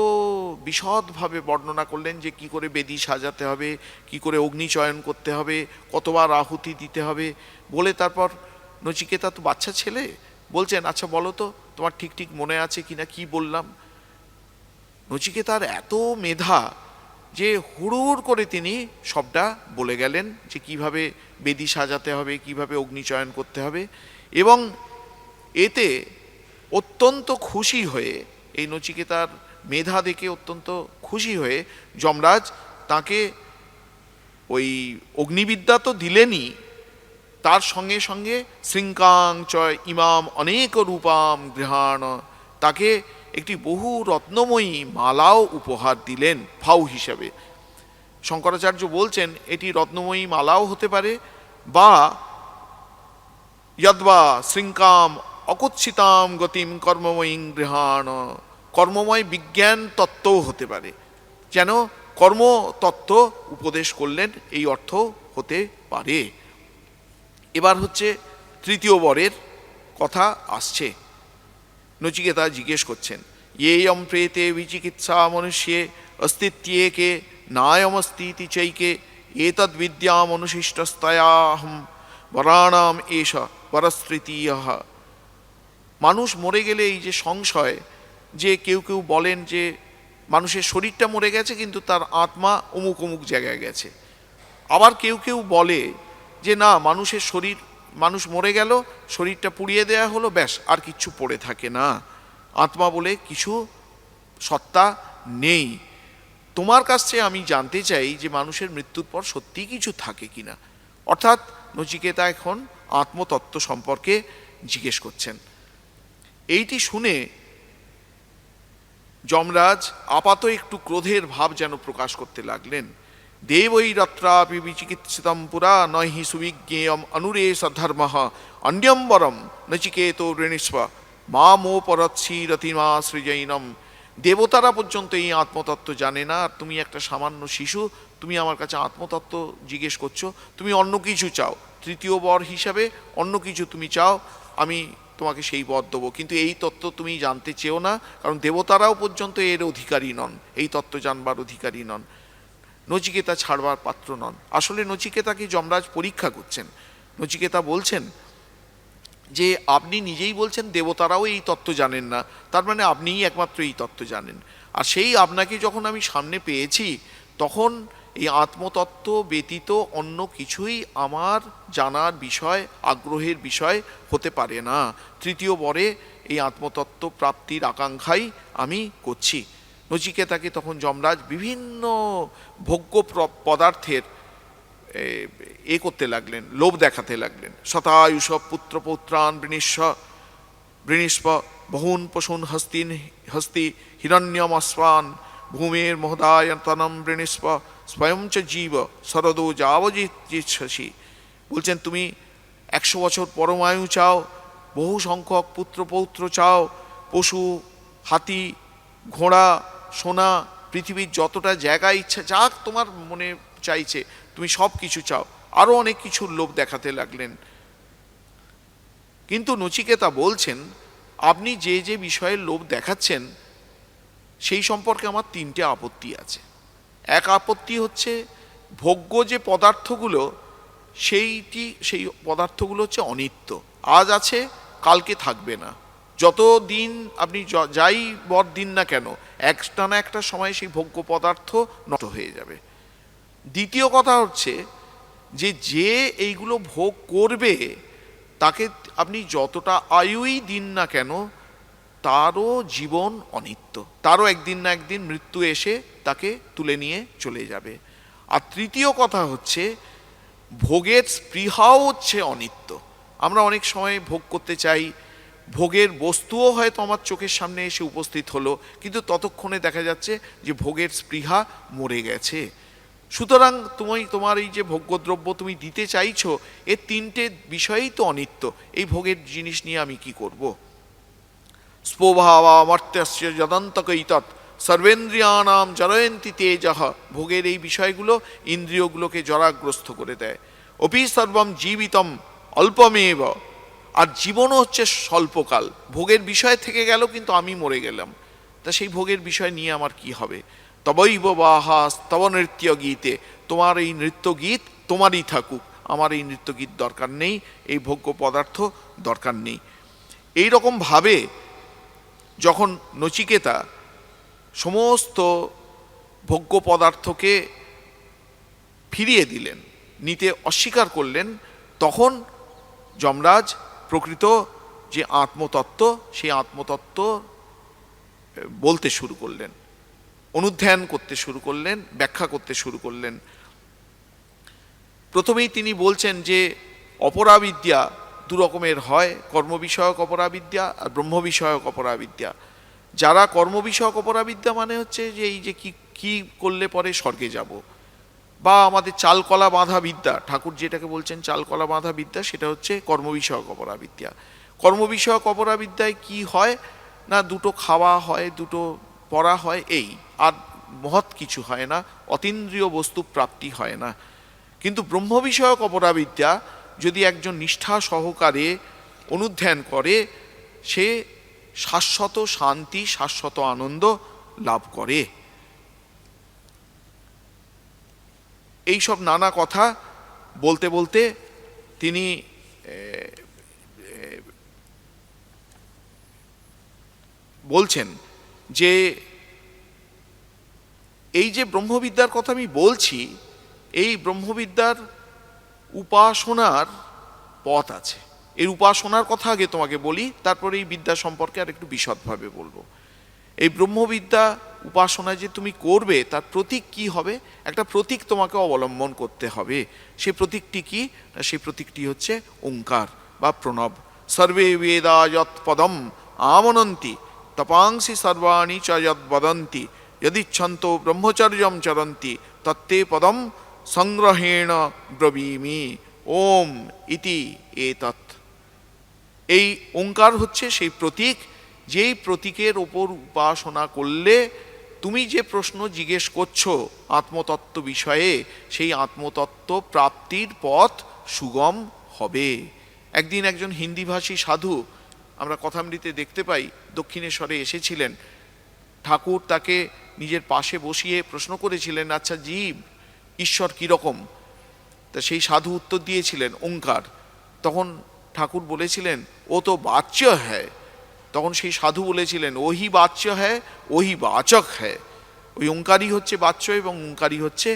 বিশদভাবে বর্ণনা করলেন যে কি করে বেদী সাজাতে হবে, কি করে অগ্নি চয়ন করতে হবে, কতবার আহুতি দিতে হবে। বলে তারপর নচিকেতা তো বাচ্চা ছেলে, বলছেন আচ্ছা বলো তো তোমার ঠিক ঠিক মনে আছে কিনা কি বললাম। নচিকেতার এত মেধা যে হুড়ুড় করে তিনি সবটা বলে গেলেন যে কিভাবে বেদী সাজাতে হবে, কিভাবে অগ্নিচয়ন করতে হবে। এবং এতে অত্যন্ত খুশি হয়ে, এই নচিকেতার মেধা দেখে অত্যন্ত খুশি হয়ে যমরাজ তাকে ওই অগ্নিবিদ্যা তো দিলেনই, তার সঙ্গে সঙ্গে শৃঙ্কাং চয় ইমাম অনেক রূপাম গৃহাণ, তাকে একটি বহু রত্নময়ী মালাও উপহার দিলেন ফাউ হিসাবে। শঙ্করাচার্য বলছেন এটি রত্নময়ী মালাও হতে পারে, বা যদ্বা শৃঙ্কাম অকুৎসিতাম গতিম কর্মময়ী গৃহাণ, কর্মময় বিজ্ঞান তত্ত্বও হতে পারে, যেন কর্মতত্ত্ব উপদেশ করলেন, এই অর্থ হতে পারে। এবার হচ্ছে তৃতীয় বরের কথা আসছে। নচিকেতা জিজ্ঞেস করছেন येयं प्रेते विचिकित्सा मनुष्ये अस्तित्वेके नायमस्तीति चैके एतद्विद्यामनुशिष्टस्तयाहं वराणाम एष परस्तृतीयः। মানুষ মরে গেলে এই যে সংশয়, যে কেউ কেউ বলেন যে মানুষের শরীরটা মরে গেছে কিন্তু তার আত্মা অমুক অমুক জায়গায় গেছে, আবার কেউ কেউ বলে যে না, মানুষের শরীর, মানুষ মরে গেল, শরীরটা পুড়িয়ে দেয়া হলো, ব্যাস আর কিচ্ছু পড়ে থাকে না, আত্মা বলে কিছু সত্তা নেই। তোমার কাছে আমি জানতে চাই যে মানুষের মৃত্যুর পর সত্যিই কিছু থাকে কিনা। অর্থাৎ নচিকেতা এখন আত্মতত্ত্ব সম্পর্কে জিজ্ঞেস করছেন। এইটি শুনে যমরাজ আপাত একটু ক্রোধের ভাব যেন প্রকাশ করতে লাগলেন। দেবৈরত্রাপি বিচিকিৎসিতম পুরা নহি সুবিজ্ঞেয়ম অনুরেশ ধর্মঃ অন্যম্বরম নচিকেতো ঋণীস্ব মামোপরৎসি রতিমা সৃজৈনম। দেবতারা পর্যন্ত এই আত্মতত্ত্ব জানে না, আর তুমি একটা সামান্য শিশু, তুমি আমার কাছে আত্মতত্ত্ব জিজ্ঞেস করছো। তুমি অন্য কিছু চাও, তৃতীয় বর হিসাবে অন্য কিছু তুমি চাও, আমি তোমাকে সেই বর দেবো, কিন্তু এই তত্ত্ব তুমি জানতে চেও না, কারণ দেবতারাও পর্যন্ত এর অধিকারী নন, এই তত্ত্ব জানবার অধিকারী নন। নচিকেতা ছাড়বার পাত্র নন। আসলে নচিকেতাকে যমরাজ পরীক্ষা করছেন। নচিকেতা বলছেন যে আপনি নিজেই বলছেন দেবতারাও এই তত্ত্ব জানেন না, তার মানে আপনিই একমাত্র এই তত্ত্ব জানেন। আর সেই আপনাকে যখন আমি সামনে পেয়েছি, তখন এই আত্মতত্ত্ব ব্যতীত অন্য কিছুই আমার জানার বিষয়, আগ্রহের বিষয় হতে পারে না। তৃতীয় বরে এই আত্মতত্ত্ব প্রাপ্তির আকাঙ্ক্ষাই আমি করছি। নচিকেতাকে তখন যমরাজ বিভিন্ন ভোগ্য পদার্থের করতে লাগলেন, লোভ দেখাতে লাগলেন। শতায়ুষ পুত্র পৌত্রান বৃণীষ্প বহুন পশুন হস্তি হিরণ্যমস্বান ভূমের মহদায়তনম বৃণীষ্প স্বয়ং চ জীব শরদো যাবজিচ্ছসি। বলছেন তুমি 100 বছর পরমায়ু চাও, বহু সংখ্যক পুত্র পৌত্র চাও, পশু, হাতি, ঘোড়া সোনা, পৃথিবীর যতটা জায়গা ইচ্ছা, যা তোমার মনে চাইছে তুমি সব কিছু চাও, আরও অনেক কিছুর লোভ দেখাতে লাগলেন। কিন্তু নচিকেতা বলছেন, আপনি যে যে বিষয়ের লোভ দেখাচ্ছেন সেই সম্পর্কে আমার তিনটে আপত্তি আছে। এক আপত্তি হচ্ছে ভোগ্য যে পদার্থগুলো সেই পদার্থগুলো হচ্ছে অনিত্য, আজ আছে কালকে থাকবে না। যত দিন আপনি যাই বর দিন না কেন, একটা না একটা সময় সেই ভোগ্য পদার্থ নষ্ট হয়ে যাবে। দ্বিতীয় কথা হচ্ছে যে এইগুলো ভোগ করবে তাকে আপনি যতটা আয়ুই দিন না কেন তারও জীবন অনিত্য, তারও একদিন না একদিন মৃত্যু এসে তাকে তুলে নিয়ে চলে যাবে। আর তৃতীয় কথা হচ্ছে ভোগের স্পৃহাও হচ্ছে অনিত্য। আমরা অনেক সময় ভোগ করতে চাই, ভোগের বস্তুও হয়তো আমার চোখের সামনে এসে উপস্থিত হলো, কিন্তু ততক্ষণে দেখা যাচ্ছে যে ভোগের স্পৃহা মরে গেছে। সুতরাং তোমার এই যে ভোগ্যদ্রব্য তুমি দিতে চাইছো, এর তিনটে বিষয়ই তো অনিত্য। এই ভোগের জিনিস নিয়ে আমি কি করব? স্পোভাবা মর্ত্যস্য যদন্তকৈতৎ সর্বেন্দ্রিয়ানাম জরয়ন্তি তেজঃ। ভোগের এই বিষয়গুলো ইন্দ্রিয়গুলোকে জরাগ্রস্ত করে দেয়। অপি সর্বম জীবিতম অল্পমেব। আর জীবনও হচ্ছে স্বল্পকাল। ভোগের বিষয় থেকে গেল কিন্তু আমি মরে গেলাম, তা সেই ভোগের বিষয় নিয়ে আমার কি হবে? তবৈব বাহাস তব নৃত্য গীতে। তোমার এই নৃত্য গীত তোমারই থাকুক, আমার এই নৃত্য গীত দরকার নেই, এই ভোগ্য পদার্থ দরকার নেই। এই রকম ভাবে যখন নচিকেতা সমস্ত ভোগ্য পদার্থকে ফিরিয়ে দিলেন, নিতে অস্বীকার করলেন, তখন যমরাজ প্রকৃত যে আত্মতত্ত্ব সেই আত্মতত্ত্ব বলতে শুরু করলেন, অনুধ্যান করতে শুরু করলেন, ব্যাখ্যা করতে শুরু করলেন। প্রথমেই তিনি বলছেন যে অপরাবিদ্যা দু রকমের হয়, কর্মবিষয়ক অপরাবিদ্যা আর ব্রহ্ম বিষয়ক অপরাবিদ্যা। যারা কর্মবিষয়ক অপরাবিদ্যা মানে হচ্ছে যে এই যে কি করলে পরে স্বর্গে যাব, বা আমাদের চালকলা বাঁধা বিদ্যা, ঠাকুর যেটাকে বলছেন চালকলা বাঁধা বিদ্যা, সেটা হচ্ছে কর্মবিষয়ক অপরাবিদ্যা। কর্মবিষয়ক অপরাবিদ্যায় কি হয় না, দুটো খাওয়া হয়, দুটো পড়া হয়, এই আর মহৎ কিছু হয় না, অতীন্দ্রিয় বস্তু প্রাপ্তি হয় না। কিন্তু ব্রহ্ম বিষয়ক অপরাবিদ্যা যদি একজন নিষ্ঠা সহকারে অনুধ্যান করে, সে শাশ্বত শান্তি, শাশ্বত আনন্দ লাভ করে। এই সব নানা কথা বলতে বলতে তিনি বলছেন যে এই যে ব্রহ্মবিদ্যার কথা আমি বলছি, এই ব্রহ্মবিদ্যার উপাসনার পথ আছে। এর উপাসনার কথা আগে তোমাকে বলি, তারপরে এই বিদ্যা সম্পর্কে আর একটু বিশদভাবে বলবো। এই ব্রহ্মবিদ্যা উপাসনা যে তুমি করবে তার প্রতীক কি হবে? একটা প্রতীক তোমাকে অবলম্বন করতে হবে। সেই প্রতীকটি কি? সেই প্রতীকটি হচ্ছে ওঙ্কার বা প্রণব। সর্বে বেদা যৎ পদম আমনন্তি তপাংসি সর্বাণি চ যৎ বদন্তি যদিচ্ছন্ত ব্রহ্মচর্যম চরন্তি তত্তে পদম সংগ্রহেণ ব্রবীমি ওম ইতি এতৎ। এই ওঙ্কার হচ্ছে সেই প্রতীক, যেই প্রতীকের ওপর উপাসনা করলে তুমি যে প্রশ্ন জিজ্ঞেস করছো আত্মতত্ত্ব বিষয়ে, সেই আত্মতত্ত্ব প্রাপ্তির পথ সুগম হবে। একদিন একজন হিন্দিভাষী সাধু আমরা কথামৃতে দেখতে পাই, দক্ষিণেশ্বরে এসেছিলেন। ঠাকুর তাকে নিজের পাশে বসিয়ে প্রশ্ন করেছিলেন, আচ্ছা জীব, ঈশ্বর কীরকম? তা সেই সাধু উত্তর দিয়েছিলেন ওঙ্কার। তখন ঠাকুর বলেছিলেন, ও তো বাচ্য হ্যায়। তখন সেই সাধু বলেছিলেন, ওহি বাচ্য হ্যায় ওহি বাচক হ্যায়। ওই ওঙ্কারই হচ্ছে বাচ্য এবং ওঙ্কারই হচ্ছে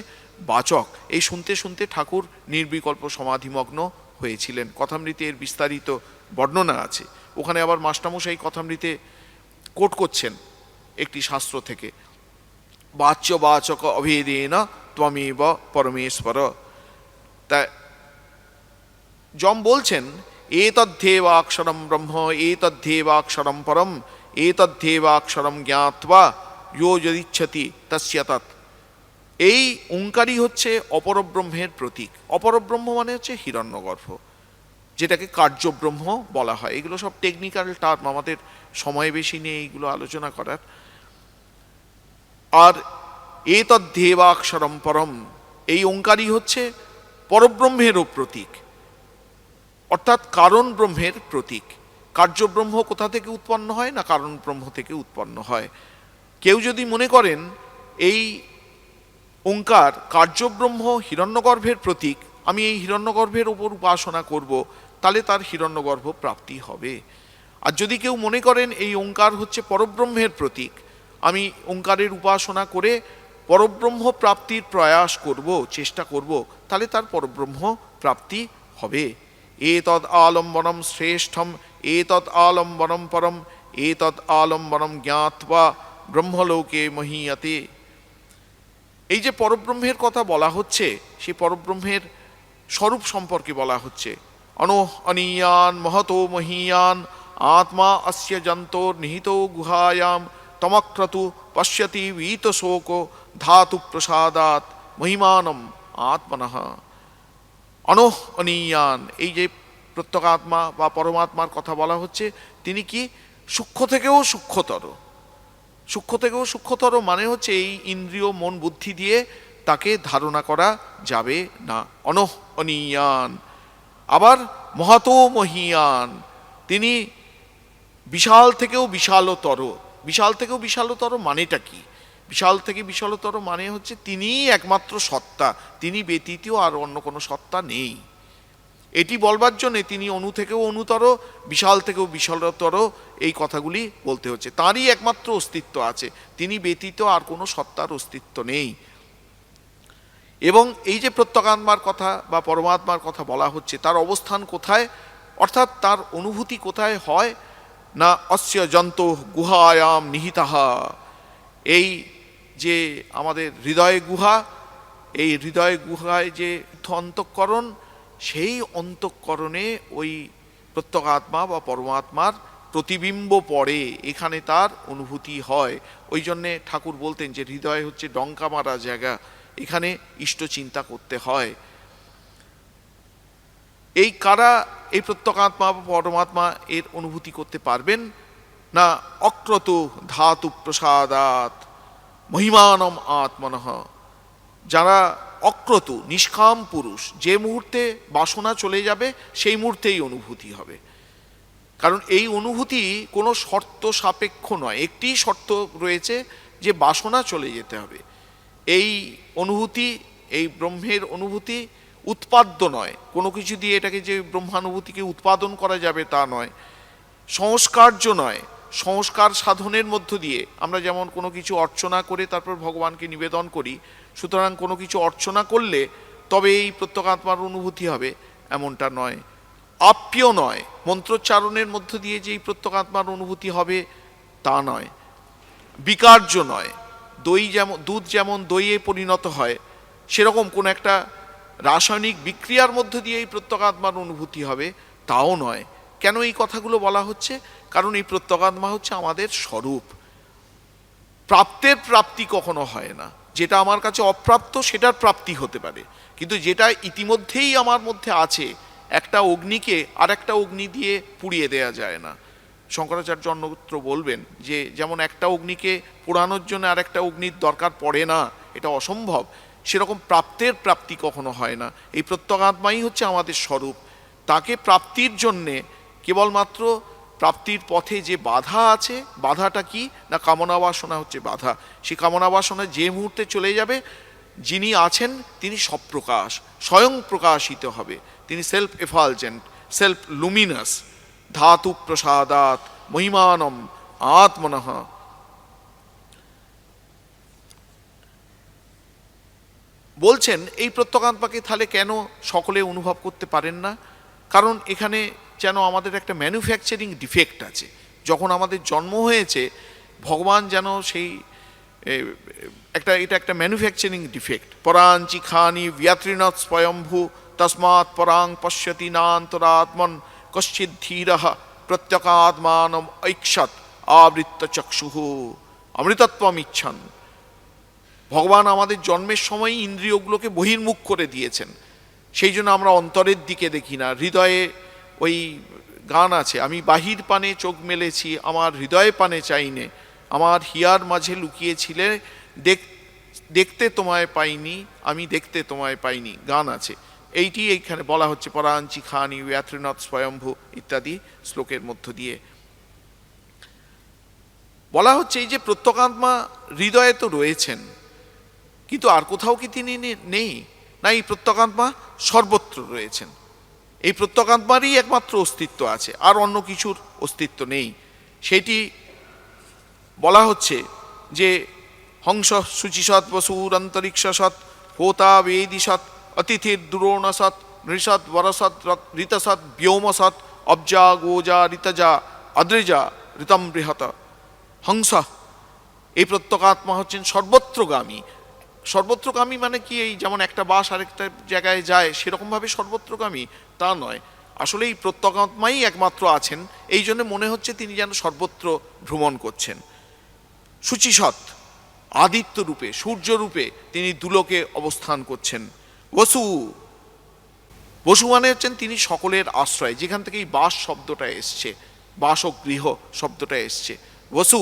বাচক। এই শুনতে শুনতে ঠাকুর নির্বিকল্প সমাধিমগ্ন হয়েছিলেন। কথামৃতে এর বিস্তারিত বর্ণনা আছে। ওখানে আবার মাস্টারমশাই কথামৃতে কোট করছেন একটি শাস্ত্র থেকে, বাচ্য বাচক অভেদেন ত্বমেব পরমেশ্বর। তা যম বলছেন, এতদ্ধেবাক্ষরম ব্রহ্ম এতদ্ধেবাক্ষরম পরম এতদ্ধেবাক্ষরম জ্ঞাত্বা ইয়ো যদিচ্ছতি তস্য তৎ। এই ওঙ্কারই হচ্ছে অপরব্রহ্মের প্রতীক। অপরব্রহ্ম মানে হচ্ছে হিরণ্যগর্ভ, যেটাকে কার্যব্রহ্ম বলা হয়। এগুলো সব টেকনিক্যাল টার্ম, আমাদের সময় বেশি নেই এইগুলো আলোচনা করার। আর এতদ্দেবাক্ষরম পরম, এই ওঙ্কারই হচ্ছে পরব্রহ্মেরও প্রতীক, অর্থাৎ কারণ ব্রহ্মের প্রতীক। কার্য ব্রহ্ম কোথা থেকে উৎপন্ন হয় না, কারণ ব্রহ্ম থেকে উৎপন্ন হয়। কেউ যদি মনে করেন এই ওঙ্কার কার্যব্রহ্ম হিরণ্যগর্ভের প্রতীক, আমি এই হিরণ্যগর্ভের ওপর উপাসনা করব, তাহলে তার হিরণ্যগর্ভ প্রাপ্তি হবে। আর যদি কেউ মনে করেন এই ওঙ্কার হচ্ছে পরব্রহ্মের প্রতীক, আমি ওঙ্কারের উপাসনা করে পরব্রহ্ম প্রাপ্তির প্রয়াস করব, চেষ্টা করব, তাহলে তার পরব্রহ্ম প্রাপ্তি হবে। এতদ আলম্বনম শ্রেষ্ঠম এতদ আলম্বনম পরম এতদ আলম্বনম জ্ঞাত্বা ব্রহ্মলোকে মহীয়তে। এই যে পরব্রহ্মের কথা বলা হচ্ছে, সেই পরব্রহ্মের স্বরূপ সম্পর্কে বলা হচ্ছে। অনীয়ান মহতো মহীয়ান আত্মা অস্য জন্তোর নিহিত গুহায়াম তমক্রতু পশ্যতি ভীত শোক ধাতু প্রসাদাত মহিমানম আত্মনঃ। অনীয়ান, এই যে প্রত্যেকাত্মা বা পরমাত্মার কথা বলা হচ্ছে, তিনি কি সূক্ষ্ম থেকেও সূক্ষ্মতর। সূক্ষ্ম থেকেও সূক্ষ্মতর মানে হচ্ছে এই ইন্দ্রিয় মন বুদ্ধি দিয়ে তাকে ধারণা করা যাবে না। অনীয়ান। আবার মহাতো মহীয়ান, তিনি বিশাল থেকেও বিশালতর। বিশাল থেকেও বিশালতর মানেটা কি? বিশাল থেকে বিশালতর মানে হচ্ছে তিনিই একমাত্র সত্তা, তিনি ব্যতীত আর অন্য কোনো সত্তা নেই। এটি বলবার জন্যে তিনি অনু থেকেও অনুতর, বিশাল থেকেও বিশালতর, এই কথাগুলি বলতে হচ্ছে। তাঁরই একমাত্র অস্তিত্ব আছে, তিনি ব্যতীত আর কোনো সত্তার অস্তিত্ব নেই। এবং এই যে প্রত্যেকাত্মার কথা বা পরমাত্মার কথা বলা হচ্ছে, তার অবস্থান কোথায়, অর্থাৎ তার অনুভূতি কোথায় হয় না, অস্য জন্ত গুহায়াম নিহিতাহা, এই যে আমাদের হৃদয় গুহা, এই হৃদয় গুহায় যে অন্তঃকরণ, সেই অন্তঃকরণে ওই প্রত্যেকাত্মা বা পরমাত্মার প্রতিবিম্ব পড়ে, এখানে তার অনুভূতি হয়। ওই জন্যে ঠাকুর বলতেন যে হৃদয় হচ্ছে ডঙ্কা মারা জায়গা, এখানে ইষ্ট চিন্তা করতে হয়। এই কারা এই প্রত্যেকাত্মা বা পরমাত্মা এর অনুভূতি করতে পারবেন না, অক্রত ধাতু প্রসাদাত মহিমানম আত্মনঃ, যারা অক্রতু নিষ্কাম পুরুষ, যে মুহূর্তে বাসনা চলে যাবে সেই মুহূর্তেই অনুভূতি হবে। কারণ এই অনুভূতি কোনো শর্ত সাপেক্ষ নয়, একটি শর্ত রয়েছে যে বাসনা চলে যেতে হবে। এই অনুভূতি, এই ব্রহ্মের অনুভূতি উৎপাদ্য নয়, কোনো কিছু দিয়ে এটাকে যে ব্রহ্মানুভূতিকে উৎপাদন করা যাবে তা নয়। সংস্কার্য নয়, সংস্কার সাধনের মধ্য দিয়ে আমরা যেমন কোনো কিছু অর্চনা করে তারপর ভগবানকে নিবেদন করি, সুতরাং কোনো কিছু অর্চনা করলে তবে এই প্রত্যেকাত্মার অনুভূতি হবে, এমনটা নয়। আপ্য নয়, মন্ত্রোচ্চারণের মধ্য দিয়ে যে এই প্রত্যেকাত্মার অনুভূতি হবে তা নয়। বিকার্য নয়, দই যেমন দুধ যেমন দইয়ে পরিণত হয়, সেরকম কোনো একটা রাসায়নিক বিক্রিয়ার মধ্য দিয়ে এই প্রত্যেকাত্মার অনুভূতি হবে তাও নয়। কেন এই কথাগুলো বলা হচ্ছে? কারণ এই প্রত্যেকাত্মা হচ্ছে আমাদের স্বরূপ। প্রাপ্তের প্রাপ্তি কখনো হয় না, যেটা আমার কাছে অপ্রাপ্ত সেটার প্রাপ্তি হতে পারে, কিন্তু যেটা ইতিমধ্যেই আমার মধ্যে আছে, একটা অগ্নিকে আর একটা অগ্নি দিয়ে পুড়িয়ে দেয়া যায় না। শঙ্করাচার্য অন্যত্র বলবেন যে যেমন একটা অগ্নিকে পোড়ানোর জন্য আর একটা অগ্নির দরকার পড়ে না, এটা অসম্ভব, সেরকম প্রাপ্তের প্রাপ্তি কখনো হয় না। এই প্রত্যেকাত্মাই হচ্ছে আমাদের স্বরূপ। তাকে প্রাপ্তির জন্যে কেবলমাত্র প্রাপ্তির পথে যে বাধা আছে, বাধাটা কি না, কামনা বাসনা হচ্ছে বাধা। সেই কামনা বাসনা যে মুহূর্তে চলে যাবে, যিনি আছেন তিনি সপ্রকাশ, স্বয়ং প্রকাশিত হবে, তিনি সেলফ এফালজেন্ট, সেলফ লুমিনাস। ধাতু প্রসাদাত মহিমানম আত্মনঃ। বলছেন এই প্রত্যেকাত্মাকে তাহলে কেন সকলে অনুভব করতে পারেন না? কারণ এখানে যেন আমাদের একটা ম্যানুফ্যাকচারিং ডিফেক্ট আছে। যখন আমাদের জন্ম হয়েছে, ভগবান যেন সেই এটা একটা ম্যানুফ্যাকচারিং ডিফেক্ট। পরাঞ্চি খানি ব্যাতৃণৎ স্বয়ম্ভু তস্মাৎ পরাং পশ্যতি নান্তরাত্মন কশ্চিৎ ধীরঃ প্রত্যেকাত্মানম ঐক্ষত আবৃত্ত চক্ষুঃ অমৃতত্বম ইচ্ছন। ভগবান আমাদের জন্মের সময় ইন্দ্রিয়গুলোকে বহির্মুখ করে দিয়েছেন, সেই জন্য আমরা অন্তরের দিকে দেখি না। হৃদয়ে ওই গান আছে, আমি বাহির পানে চোখ মেলেছি আমার হৃদয় পানে চাইনে, আমার হিয়ার মাঝে লুকিয়েছিলে দেখতে তোমায় পাইনি, আমি দেখতে তোমায় পাইনি, গান আছে। এইটি এইখানে বলা হচ্ছে পরাঞ্চি খানি ব্যাত্রীনাথ স্বয়ম্ভু ইত্যাদি শ্লোকের মধ্য দিয়ে বলা হচ্ছে। এই যে প্রত্যকাত্মা হৃদয়ে তো রয়েছেন, কিন্তু আর কোথাও কি তিনি নেই? না, এই প্রত্যকাত্মা সর্বত্র রয়েছেন। এই প্রত্যকাত্মারই একমাত্র অস্তিত্ব আছে, আর অন্য কিছুর অস্তিত্ব নেই। সেটি বলা হচ্ছে যে হংস শুচিসৎ বসুর অন্তরিক্ষ সৎ হোতা বেদি সৎ অতিথির দুরোণ সৎ নৃসৎ বরসৎ ঋতসৎ ব্যোম সৎ অব্জা গোজা ঋতজা অদ্রিজা ঋতম বৃহত হংস। এই প্রত্যকাত্মা হচ্ছেন সর্বত্রগামী। সর্বত্রগামী মানে কি, এই যেমন একটা বাস আরেকটা জায়গায় যায় সেরকমভাবে সর্বত্রগামী তা নয়। আসলে এই প্রত্যকাত্মাই একমাত্র আছেন, এই জন্য মনে হচ্ছে তিনি যেন সর্বত্র ভ্রমণ করছেন। শুচিসৎ আদিত্য রূপে, সূর্য রূপে তিনি দুলোকে অবস্থান করছেন। বসু, বসু মানে হচ্ছেন তিনি সকলের আশ্রয়, যেখান থেকে এই বাস শব্দটা এসছে, বাস ও গৃহ শব্দটা এসছে। বসু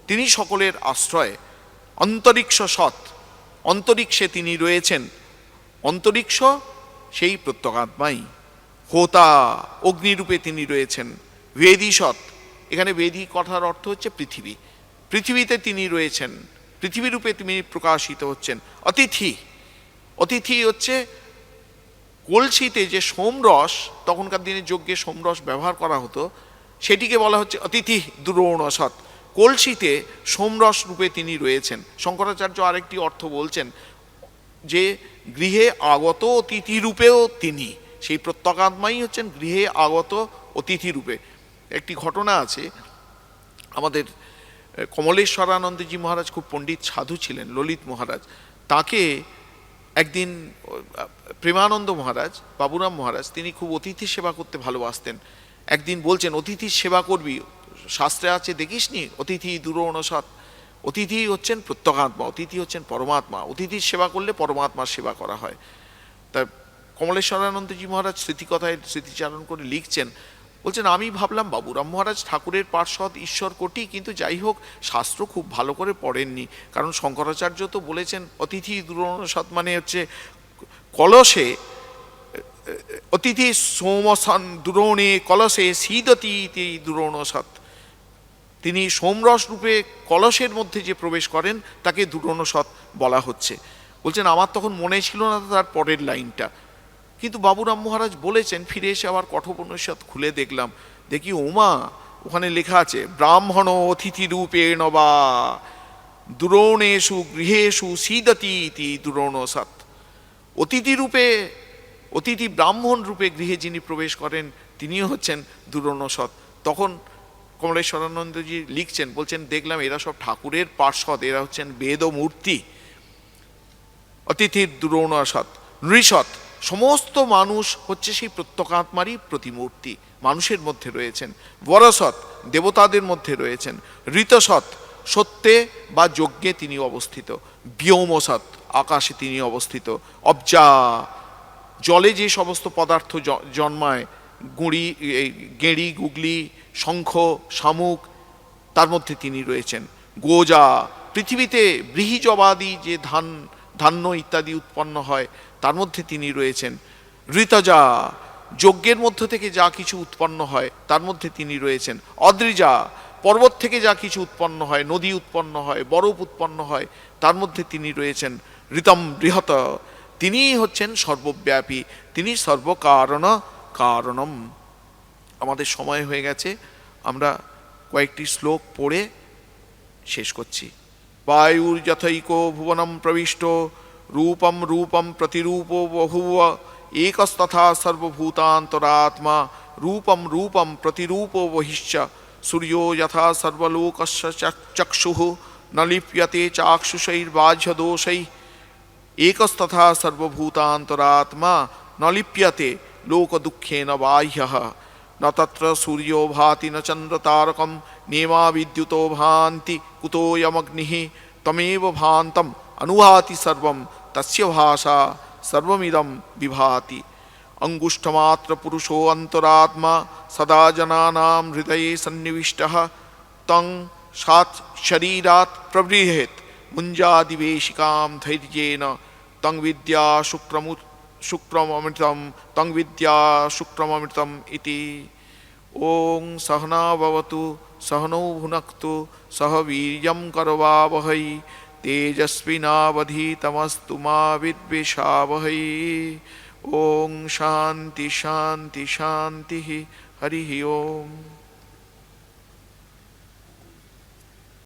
তিনি সকলের আশ্রয়। অন্তরিক্ষ সৎ, অন্তরিক্ষে তিনি রয়েছেন। অন্তরিক্ষ সেই প্রত্যকাত্মাই। হোতা অগ্নিরূপে তিনি রয়েছেন। বেদী সৎ, এখানে বেদী কথার অর্থ হচ্ছে পৃথিবী, পৃথিবীতে তিনি রয়েছেন, পৃথিবীরূপে তিনি প্রকাশিত হচ্ছেন। অতিথি, অতিথি হচ্ছে কলসিতে যে সোমরস, তখনকার দিনে যজ্ঞে সোমরস ব্যবহার করা হতো, সেটিকে বলা হচ্ছে অতিথি দুরোণ সৎ। কলসিতে সোমরস রূপে তিনি রয়েছেন। শঙ্করাচার্য আরেকটি অর্থ বলছেন যে গৃহে আগত অতিথি রূপেও তিনি, সেই প্রত্যকাত্মাই হচ্ছেন গৃহে আগত অতিথি রূপে। একটি ঘটনা আছে, আমাদের কমলেশ্বরানন্দজি মহারাজ খুব পণ্ডিত সাধু ছিলেন, ললিত মহারাজ। তাকে একদিন প্রেমানন্দ মহারাজ, বাবুরাম মহারাজ, তিনি খুব অতিথি সেবা করতে ভালোবাসতেন। একদিন বলছেন, অতিথির সেবা করবি, শাস্ত্রে আছে দেখিসনি, অতিথি দুরোণ সৎ। অতিথি হচ্ছেন প্রত্যকাত্মা, অতিথি হচ্ছেন পরমাত্মা। অতিথির সেবা করলে পরমাত্মার সেবা করা হয়। তা কমলেশ্বরানন্দজি মহারাজ স্মৃতিকথায় স্মৃতিচারণ করে লিখছেন, বলছেন, আমি ভাবলাম বাবুরাম মহারাজ ঠাকুরের পার্শ্বদ ঈশ্বর কোটি, কিন্তু যাই হোক শাস্ত্র খুব ভালো করে পড়েননি। কারণ শঙ্করাচার্য তো বলেছেন অতিথি দুরোণ সৎ মানে হচ্ছে কলসে, অতিথি সোমসন দুরোণে কলসে শীদতি দুরোণ সৎ। তিনি সোমরস রূপে কলসের মধ্যে যে প্রবেশ করেন তাকে দুরোণ সৎ বলা হচ্ছে। বলছেন, আমার তখন মনে ছিল না তার পরের লাইনটা, কিন্তু বাবুরাম মহারাজ বলেছেন। ফিরে এসে আবার কঠোপনিষৎ খুলে দেখলাম, দেখি ওমা, ওখানে লেখা আছে ব্রাহ্মণ অতিথি রূপে নবা দুরোণেষু গৃহেষু শীদতি ইতি দুরোণ সৎ। অতিথি রূপে, অতিথি ব্রাহ্মণ রূপে গৃহে যিনি প্রবেশ করেন তিনিও হচ্ছেন দুরোণ সৎ। তখন কমলেশ্বরানন্দজি লিখছেন, বলছেন, দেখলাম এরা সব ঠাকুরের পার্শ্বদ, এরা হচ্ছেন বেদমূর্তি। অতিথির দুরোণ সৎ। নৃসৎ, সমস্ত মানুষ হচ্ছে সেই প্রত্যকাত্মারই প্রতিমূর্তি, মানুষের মধ্যে রয়েছেন। বরসৎ, দেবতাদের মধ্যে রয়েছেন। ঋতসৎ, সত্যে বা যজ্ঞে তিনি অবস্থিত। ব্যোমসৎ, আকাশে তিনি অবস্থিত। অব্জা, জলে যে সমস্ত পদার্থ জন্মায়, গুঁড়ি, গেঁড়ি, গুগলি, শঙ্খ, শামুক, তার মধ্যে তিনি রয়েছেন। গোজা, পৃথিবীতে বৃহিজবাদি যে ধান্য ইত্যাদি উৎপন্ন হয় তার মধ্যে তিনি রয়েছেন। ঋতজা, যজ্ঞের মধ্য থেকে যা কিছু উৎপন্ন হয় তার মধ্যে তিনি রয়েছেন। অদ্রিজা, পর্বত থেকে যা কিছু উৎপন্ন হয়, নদী উৎপন্ন হয়, বরফ উৎপন্ন হয়, তার মধ্যে তিনি রয়েছেন। ঋতম বৃহত, তিনিই হচ্ছেন সর্বব্যাপী, তিনি সর্বকারণ কারণম। আমাদের সময় হয়ে গেছে, আমরা কয়েকটি শ্লোক পড়ে শেষ করছি। বায়ুর যথৈকো ভুবনম প্রবিষ্ট রূপম রূপম প্রতিরূপ বহুব একস্তথা সর্বভূতান্তরাত্মা রূপম রূপম প্রতিরূপ বহিশ্চ সূর্যো যথা সর্বলোকস্য চক্ষুঃ ন লিপ্যতে চাক্ষুষৈর্বাহ্য দোষৈঃ একস্তথা সর্বভূতান্তরাত্মা ন লিপ্যতে লোকদুঃখেন বাহ্যঃ ন তত্র সূর্যো ভাতি ন চন্দ্রতারকম নেমা বিদ্যুতো ভান্তি কুতোऽয়মগ্নিঃ তমেব ভান্তম অনুভাতি সর্বম তস্য ভাষা সর্বমিদম বিভাতি। অঙ্গুষ্ঠমাত্র পুরুষো অন্তরাত্মা সদা জনানাম হৃদয়ে সন্নিবিষ্টঃ তং সাত শরীরাৎ প্রবৃহেত मुञ्जादिवेशिकां धैर्येण तं विद्या शुक्रममृतं तं विद्या शुक्रममृतम् इति। ॐ सहना भवतु सहनौ भुनक्तु सह वीर्यं करवावहै तेजस्विनावधीतमस्तु मा विद्विषावहै। ॐ शान्ति शान्ति शान्तिः। हरिः ओम्।